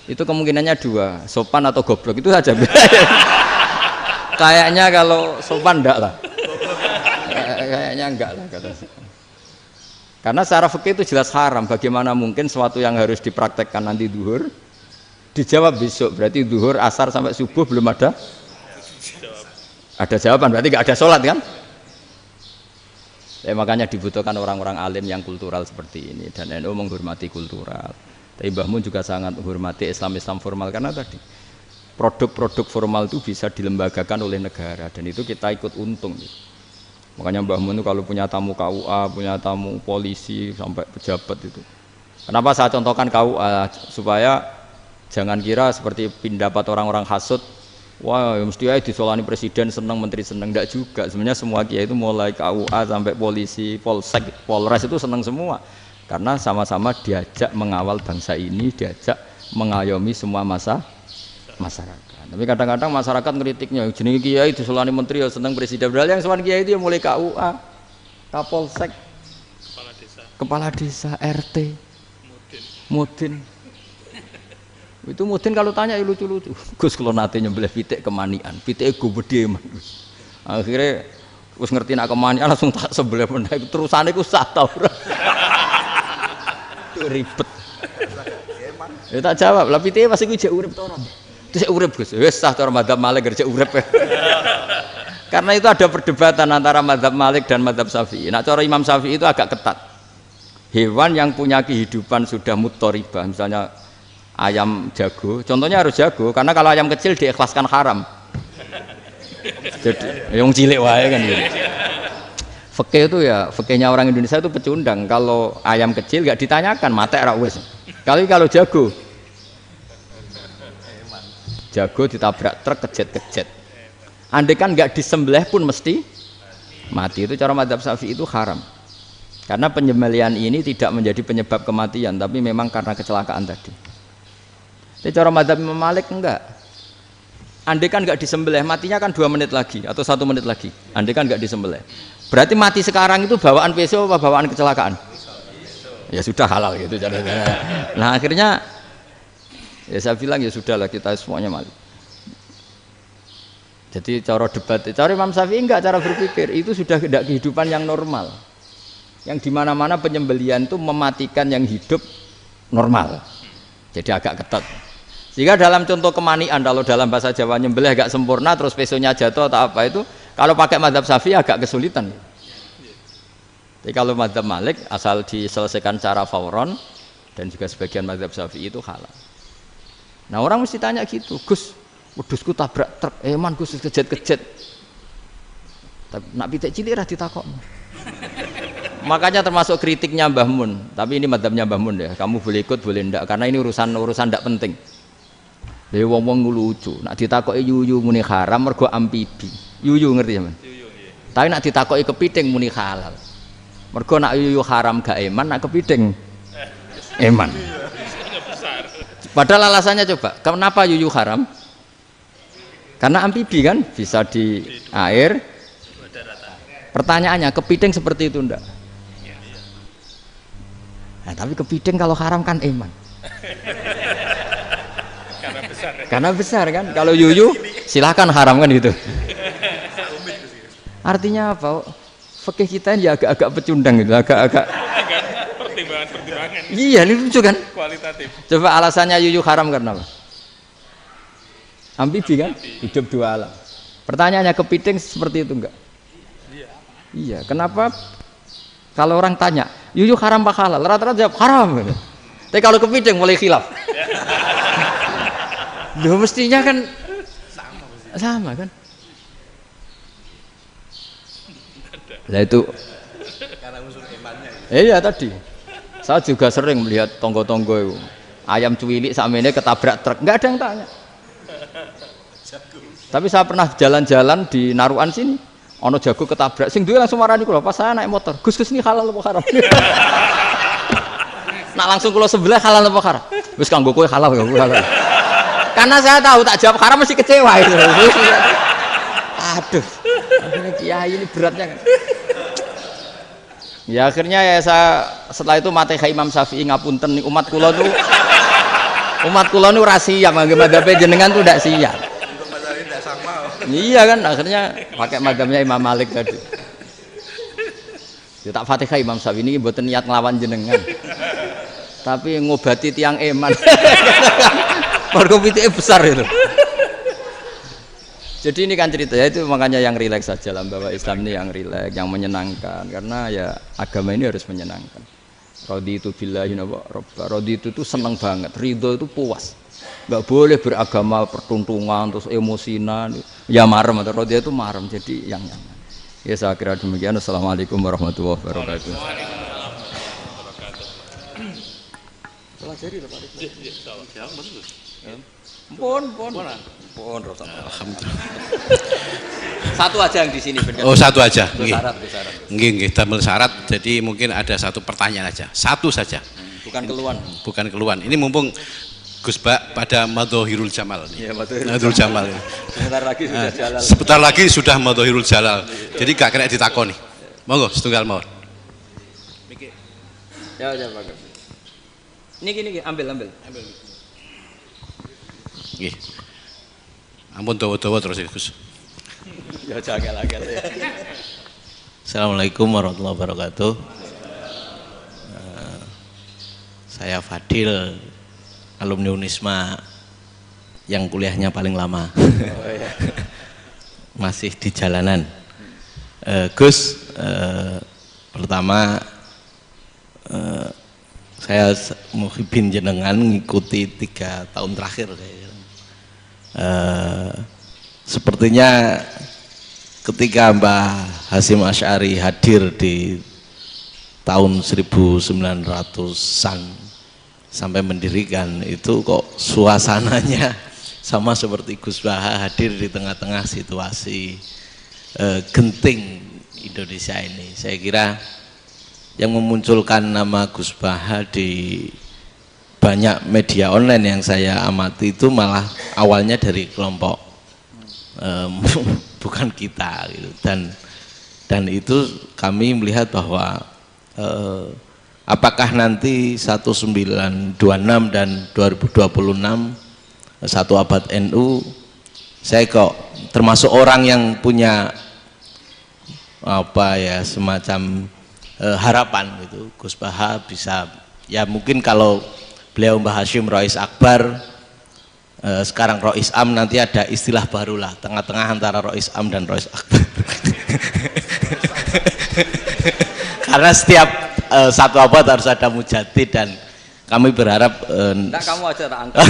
Itu kemungkinannya 2, sopan atau goblok, itu saja. Kayaknya kalau sopan enggak lah. Kayaknya enggak lah kata. Karena secara fikih itu jelas haram. Bagaimana mungkin sesuatu yang harus dipraktekkan nanti duhur dijawab besok, berarti duhur, asar sampai subuh belum ada jawaban, berarti enggak ada sholat kan? Makanya dibutuhkan orang-orang alim yang kultural seperti ini, dan NU menghormati kultural. Tapi Mbah Mun juga sangat menghormati Islam formal, karena tadi produk-produk formal itu bisa dilembagakan oleh negara, dan itu kita ikut untung. Makanya Mbah Mun itu kalau punya tamu KUA, punya tamu polisi sampai pejabat itu. Kenapa saya contohkan KUA? Supaya jangan kira seperti pendapat orang-orang hasud, wah mesti aja disolani presiden senang, menteri senang. Enggak juga. Sebenarnya semua kiai itu mulai KUA sampai polisi, polsek, polres itu senang semua. Karena sama-sama diajak mengawal bangsa ini, diajak mengayomi semua masyarakat. Tapi kadang-kadang masyarakat ngeritiknya, jenenge kiai disolani menteri ya seneng presiden. Padahal yang sowan kiai itu ya mulai KUA, Kapolsek, kepala desa, RT, Mudin. Itu Mudin kalau tanya ya lucu-lucu. Gus kalau nate nyembelih pitik kemanian, pitike gede man. Akhirnya wis ngerti nak kemanian langsung tak sembelih meneh. Terusane ku sah ta ora. Ribet. Ya tak jawab, lah pitike pas iku jek urip ta ora? Terus urip Gus. Wis sah cara madzhab Malik kerja urip. Karena itu ada perdebatan antara madzhab Malik dan madzhab Syafi'i. Nah, cara Imam Syafi'i itu agak ketat. Hewan yang punya kehidupan sudah mutharibah, misalnya ayam jago, contohnya harus jago, karena kalau ayam kecil diikhlaskan haram. Jadi yang cilik wae kan gitu. Fikih itu ya, fikihnya orang Indonesia itu pecundang. Kalau ayam kecil nggak ditanyakan, mate ra wis. Kalau jago ditabrak truk kejet. Andai kan nggak disembelih pun mesti mati. Itu cara madzhab Syafi'i itu haram. Karena penyembelihan ini tidak menjadi penyebab kematian, tapi memang karena kecelakaan tadi. Tapi cara madzhab Imam Malik enggak. Andai kan nggak disembelih, matinya kan 2 menit lagi atau 1 menit lagi. Andai kan nggak disembelih. Berarti mati sekarang itu bawaan pisau apa bawaan kecelakaan? Ya sudah halal gitu caranya. Nah akhirnya ya saya bilang ya sudahlah kita semuanya mati. Jadi cara debat, cara Imam Syafi'i enggak, cara berpikir itu sudah tidak kehidupan yang normal. Yang dimana-mana penyembelihan itu mematikan yang hidup normal. Jadi agak ketat. Sehingga dalam contoh kemanian, kalau dalam bahasa Jawa nyembelih agak sempurna terus pesonya jatuh atau apa itu, kalau pakai madzhab Syafi'i agak kesulitan. Jadi kalau madzhab Malik asal diselesaikan secara fauron, dan juga sebagian madzhab Syafi'i itu halal. Nah orang mesti tanya gitu, Gus, wedhusku tabrak truk, man Gus kejet. Tapi nak pitik cilik ra ditakokno. Makanya termasuk kritiknya Mbah Mun, tapi ini madzhabnya Mbah Mun ya, kamu boleh ikut boleh ndak, karena ini urusan ndak penting. Lha wong-wong lucu, nak ditakoki yuyu muni haram mergo amfibi. Yuyu ngerti ya, Man? Yuyu, iya. Tapi nak ditakoki kepiting muni halal. Mergo nak yuyu haram gak eman, nak kepiting eman. Padahal alasannya coba, kenapa yuyu haram? Karena amfibi kan, bisa di air. Pertanyaannya, kepiting seperti itu enggak? Nah, tapi kepiting kalau haram kan eman. Karena besar kan, kalau yuyu silahkan haram kan gitu. Artinya apa? Fikih kita ya agak-agak pecundang gitu, agak-agak pertimbangan. Iya, ini lucu kan? Kualitatif. Coba alasannya yuyu haram karena apa? Amfibi kan, hidup 2 alam. Pertanyaannya kepiting seperti itu enggak? Iya. Kenapa? Kalau orang tanya, yuyu haram apa halal? Rata-rata jawab haram. Tapi kalau kepiting mulai khilaf. Loh mestinya kan sama kan? Nah itu karena unsur imannya. Iya tadi. Saya juga sering melihat tonggo-tonggo itu. Ayam cuwilik sakmene ketabrak truk, enggak ada yang tanya. Tapi saya pernah jalan-jalan di Naruan sini, ono jago ketabrak, sing duwe langsung marani kula pas saya naik motor. Gus ini halal apa haram? Nak langsung kula sebelah halal apa haram? Wis kanggo kowe halal ya halal. Karena saya tahu tak jawab haram mesti kecewa itu. Aduh, akhirnya kiai ini beratnya kan. Ya akhirnya ya saya setelah itu mate Imam Syafi'i ngapunten nih umat kula nu rahasia mangke madzhab jenengan tuh ndak siap. Iya kan akhirnya pakai madzhabnya Imam Malik tadi. Ya tak Fatihah Imam Syafi'i ini mboten niat nglawan jenengan. Tapi ngobati tiang eman. Mergo pitike besar itu. Jadi ini kan cerita ya itu makanya yang rileks saja lah bahwa Islam ini yang rileks, yang menyenangkan karena ya agama ini harus menyenangkan. Raditu billahi robba. Raditu itu senang banget, ridho itu puas. Enggak boleh beragama pertuntungan terus emosinan. Ya marem atau raditu itu marem jadi yang nyaman. Ya saya kira demikian. Assalamualaikum warahmatullahi wabarakatuh. Pelajari Pak. Pun. Alhamdulillah. Satu aja yang di sini. Oh satu aja. Nggih. Damel syarat. Jadi mungkin ada satu pertanyaan aja. Satu saja. Bukan keluhan. Ini mumpung Gus Bak pada Madhohirul Jamal. Iya, Madhohirul Jamal. Sebentar lagi sudah jalal. Sebentar lagi sudah Madhohirul Jalal. Jadi gak kena ditakoni. Monggo setunggal mawon. Ya Pak. Niki ambil. Nggih. Ampun dawa-dawa terus Gus. Ya jagal-jagal ya. Assalamualaikum warahmatullahi wabarakatuh. Saya Fadil, alumni Unisma yang kuliahnya paling lama. Oh, ya. Masih di jalanan. Gus, pertama saya muhibin jenengan mengikuti 3 tahun terakhir. Sepertinya ketika Mbah Hasyim Asy'ari hadir di tahun 1900-an sampai mendirikan itu kok suasananya sama seperti Gus Baha hadir di tengah-tengah situasi genting Indonesia ini. Saya kira yang memunculkan nama Gus Baha di banyak media online yang saya amati itu malah awalnya dari kelompok bukan kita gitu. Dan itu kami melihat bahwa apakah nanti 1926 dan 2026 satu abad NU, saya kok termasuk orang yang punya apa ya semacam harapan gitu Gus Baha bisa ya mungkin kalau beliau Mbah Hasyim Rois Akbar, sekarang Rois Am, nanti ada istilah baru lah, tengah-tengah antara Rois Am dan Rois Akbar. Karena setiap satu abad harus ada mujadid dan kami berharap. Enggak, kamu aja tak angkat.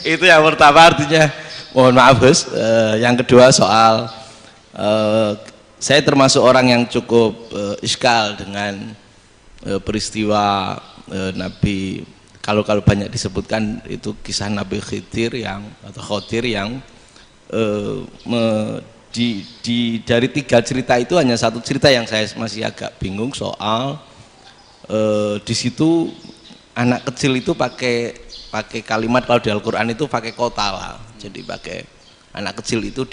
Itu yang pertama, artinya mohon maaf Gus. Yang kedua soal saya termasuk orang yang cukup iskal dengan peristiwa Nabi, kalau banyak disebutkan itu kisah Nabi Khidir atau Khodir yang dari 3 cerita itu hanya satu cerita yang saya masih agak bingung soal di situ anak kecil itu pakai kalimat, kalau di Al-Quran itu pakai kotala, jadi pakai anak kecil itu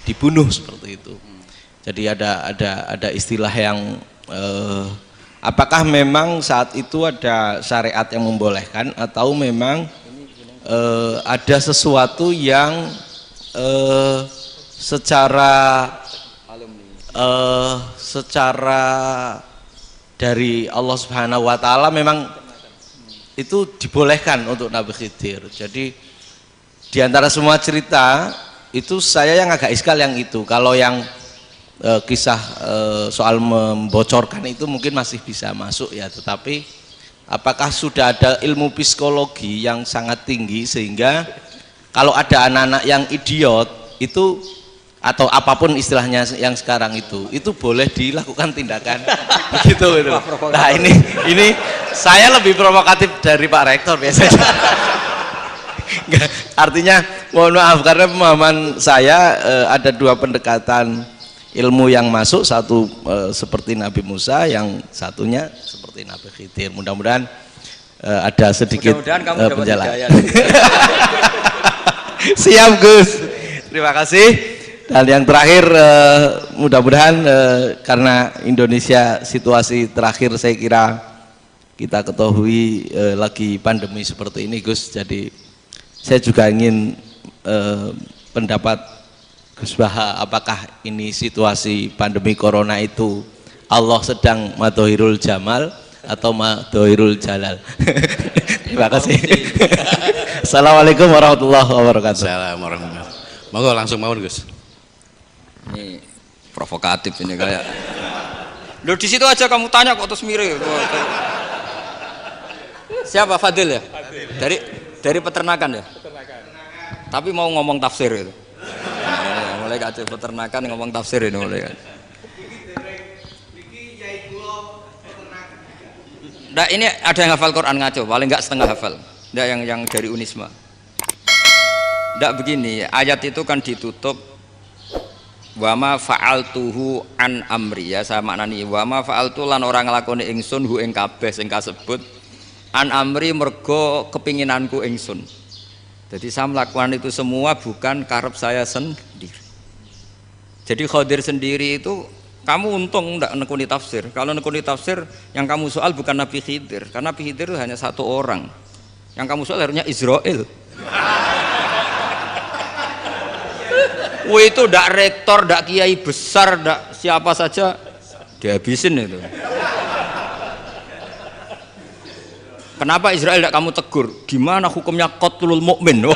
dibunuh seperti itu. Jadi ada istilah yang apakah memang saat itu ada syariat yang membolehkan atau memang ada sesuatu yang secara dari Allah Subhanahu wa taala memang itu dibolehkan untuk Nabi Khidir. Jadi di antara semua cerita itu saya yang agak iskal yang itu. Kalau yang kisah soal membocorkan itu mungkin masih bisa masuk ya, tetapi apakah sudah ada ilmu psikologi yang sangat tinggi sehingga kalau ada anak-anak yang idiot itu atau apapun istilahnya yang sekarang itu boleh dilakukan tindakan begitu itu. Nah ini saya lebih provokatif dari Pak Rektor biasanya. Nggak, artinya mohon maaf karena pemahaman saya ada dua pendekatan ilmu yang masuk, satu seperti Nabi Musa, yang satunya seperti Nabi Khidir. Mudah-mudahan ada sedikit penjelasan. Siap Gus, terima kasih. Dan yang terakhir mudah-mudahan karena Indonesia situasi terakhir saya kira kita ketahui lagi pandemi seperti ini Gus, jadi saya juga ingin pendapat Gus Baha, apakah ini situasi pandemi corona itu Allah sedang madhohirul jamal atau madhohirul jalal? Terima kasih. Assalamualaikum warahmatullahi wabarakatuh. Assalamualaikum warahmatullahi wabarakatuh. Monggo langsung mawon Gus. Ini provokatif ini kayak. Loh di situ aja kamu tanya kok terus mirip. Siapa Fadil ya? Dari peternakan ya? Peternakan. Tapi mau ngomong tafsir itu. Mulai kacau peternakan ngomong tafsir ini mulai kan. Nah, ini ada yang hafal Quran ngaco, paling enggak setengah hafal. Enggak yang dari Unisma. Enggak begini, ayat itu kan ditutup wa ma fa'altuhu an amri, ya saya maknani wa ma fa'altu lan orang nglakoni ingsun hu ing kabeh sing kasebut an amri mergo kepinginanku ingsun. Jadi saya melakukan itu semua bukan karep saya sendiri. Jadi Khadir sendiri itu kamu untung enggak nekuni tafsir. Kalau nekuni tafsir yang kamu soal bukan Nabi Khidir, karena Nabi Khidir itu hanya satu orang. Yang kamu soal harusnya Israel. Itu ndak rektor, ndak kiai besar, ndak siapa saja dihabisin itu. Kenapa Israel ndak kamu tegur? Gimana hukumnya qatlul mukmin?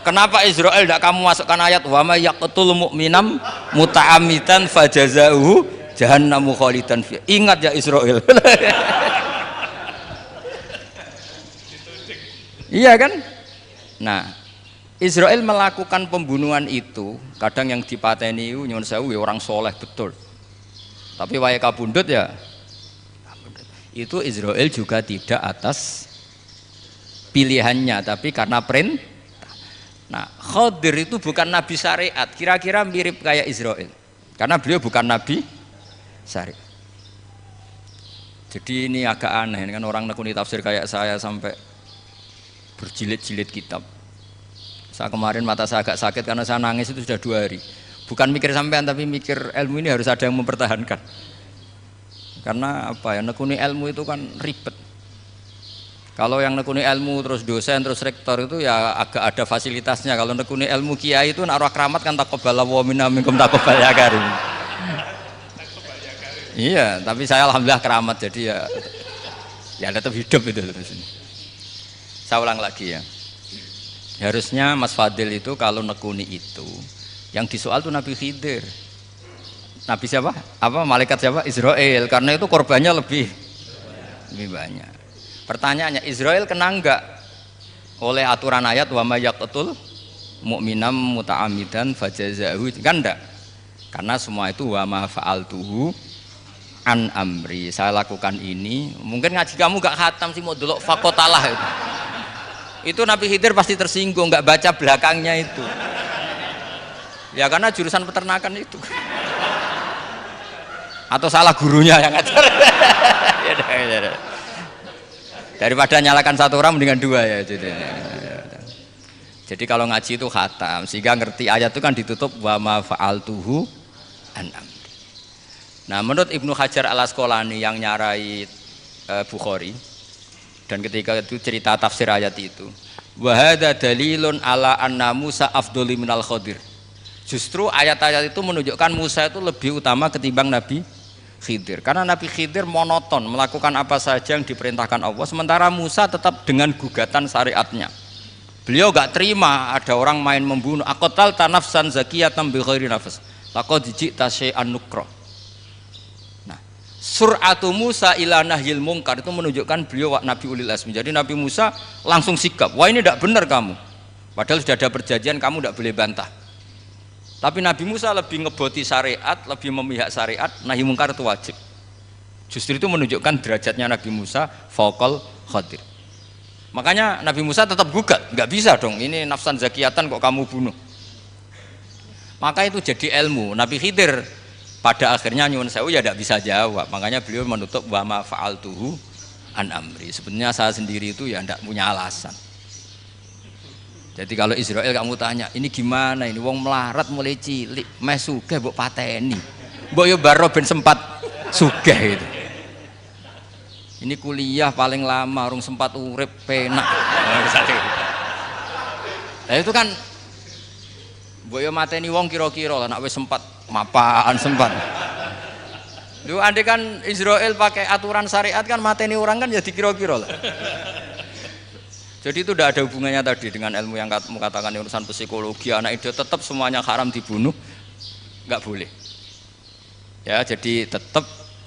Kenapa Israel ndak kamu masukkan ayat wa may yaqtul mu'minam muta'ammidan fajazauhu jahannamu khalidan fi. Ingat ya Israel. Iya kan? Nah, Israel melakukan pembunuhan itu, kadang yang dipateni nyuwun sewu orang soleh betul. Tapi wae kabundut ya. Itu Israel juga tidak atas pilihannya, tapi karena perintah. Nah, Khadir itu bukan nabi syariat, kira-kira mirip kayak Israel. Karena beliau bukan nabi syariat. Jadi ini agak aneh, ini kan orang nekuni tafsir kayak saya sampai berjilid-jilid kitab. Saya kemarin mata saya agak sakit karena saya nangis itu sudah 2 hari. Bukan mikir sampean tapi mikir ilmu ini harus ada yang mempertahankan. Karena apa ya, nekuni ilmu itu kan ribet. Kalau yang nekuni ilmu terus dosen terus rektor itu ya agak ada fasilitasnya. Kalau nekuni ilmu kiai itu naruh keramat kan taqabbalallahu minna minkum taqabbal ya karim. Iya, tapi saya alhamdulillah keramat jadi ya tetap hidup itu terus ini. Saya ulang lagi ya. Harusnya Mas Fadil itu kalau nekuni itu yang disoal tuh Nabi Khidir. Nabi siapa? Apa malaikat siapa? Israel. Karena itu korbannya lebih banyak. Pertanyaannya, Israel kena enggak oleh aturan ayat wa may yaqtul mu'minam muta'ammidan fajazahu? Kan enggak. Karena semua itu wa ma fa'altuhu an amri. Saya lakukan ini. Mungkin ngaji kamu enggak khatam sih mau delok fakotalah itu. Itu Nabi Khidir pasti tersinggung, nggak baca belakangnya itu. Ya karena jurusan peternakan itu. Atau salah gurunya yang ngajar. Daripada nyalakan satu orang mendingan 2 ya. Jadi kalau ngaji itu khatam, sehingga ngerti ayat itu kan ditutup wa ma fa'altuhu an amri. Nah, menurut Ibnu Hajar Al-Asqalani yang nyarai Bukhari, dan ketika itu cerita tafsir ayat itu, wa hadza dalilun ala anna Musa afdhalu minal Khadir. Justru ayat-ayat itu menunjukkan Musa itu lebih utama ketimbang Nabi Khidir. Karena Nabi Khidir monoton melakukan apa saja yang diperintahkan Allah, sementara Musa tetap dengan gugatan syariatnya. Beliau gak terima ada orang main membunuh. Aqtal tanafsan zakiyatan bi ghairi nafs. Laqad ji'ta syai'an nukra. Sur'atu Musa ila nahyil mungkar itu menunjukkan beliau Nabi Ulil Azmi. Jadi Nabi Musa langsung sikap, wah ini tidak benar kamu. Padahal sudah ada perjanjian, kamu tidak boleh bantah. Tapi Nabi Musa lebih ngeboti syariat, lebih memihak syariat, nahi mungkar itu wajib. Justru itu menunjukkan derajatnya Nabi Musa fauqal Khadir. Makanya Nabi Musa tetap gugat, nggak bisa dong, ini nafsan zakiyatan kok kamu bunuh. Maka itu jadi ilmu. Nabi Khidir pada akhirnya nyuwun sewu ya tidak bisa jawab. Makanya beliau menutup wa ma fa'altuhu an amri. Sebenarnya saya sendiri itu ya tidak punya alasan. Jadi kalau Israel kamu tanya, ini gimana ini wong melarat mulai cilik, meh sugih mbok pateni. Mbok yo baro ben sempat sugih itu. Ini kuliah paling lama urung sempat urip penak. Nah itu kan mbok yo mateni wong kira-kira nek wis sempat mapan sempat. Lu andai kan Israel pakai aturan syariat kan mateni orang kan ya dikira-kira lah. Jadi itu tidak ada hubungannya tadi dengan ilmu yang kamu katakan urusan psikologi anak itu tetap semuanya haram dibunuh, nggak boleh. Ya jadi tetap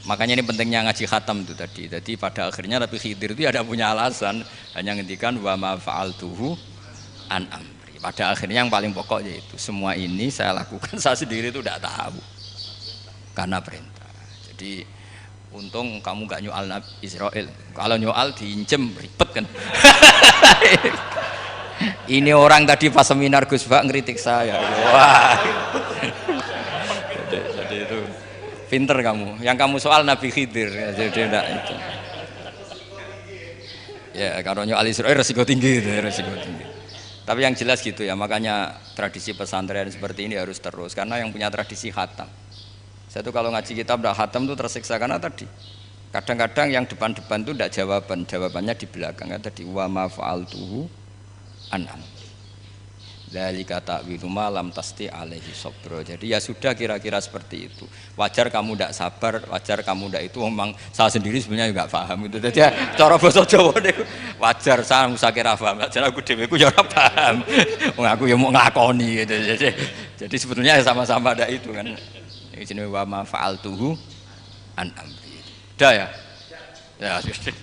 makanya ini pentingnya ngaji khatam itu tadi. Jadi pada akhirnya Nabi Khidir itu ada punya alasan hanya ngendikan wa ma fa'altuhu an amri. Pada akhirnya yang paling pokok yaitu semua ini saya lakukan saya sendiri itu tidak tahu karena perintah. Jadi untung kamu gak nyoal Israel. Kalau nyoal diinjem ribet kan. Ini orang tadi pas seminar Gus Bak ngeritik saya. Wah. Jadi itu pinter kamu. Yang kamu soal Nabi Khidir. Jadi enggak itu. Ya kalau nyoal Israel resiko tinggi itu, resiko tinggi. Tapi yang jelas gitu ya. Makanya tradisi pesantren seperti ini harus terus karena yang punya tradisi khatam. Saya tuh kalau ngaji kitab udah khatam tuh tersiksa karena tadi kadang-kadang yang depan-depan tuh tidak jawabannya di belakang kan tadi wa ma fa'altuhu an amri. Dzalika ta'wilu ma lam tasti alaihi sabra. Jadi ya sudah kira-kira seperti itu. Wajar kamu tidak sabar, wajar kamu tidak itu memang saya sendiri sebenarnya enggak paham itu. Jadi cara basa Jawa niku wajar saya usah kira paham. Jadi aku dhewe ku ya ora paham. Wong aku ya mau nglakoni gitu. Jadi sebetulnya sama-sama ada itu kan. Ini wa ma fa'altuhu an amri. Dah ya? Ya, sudah.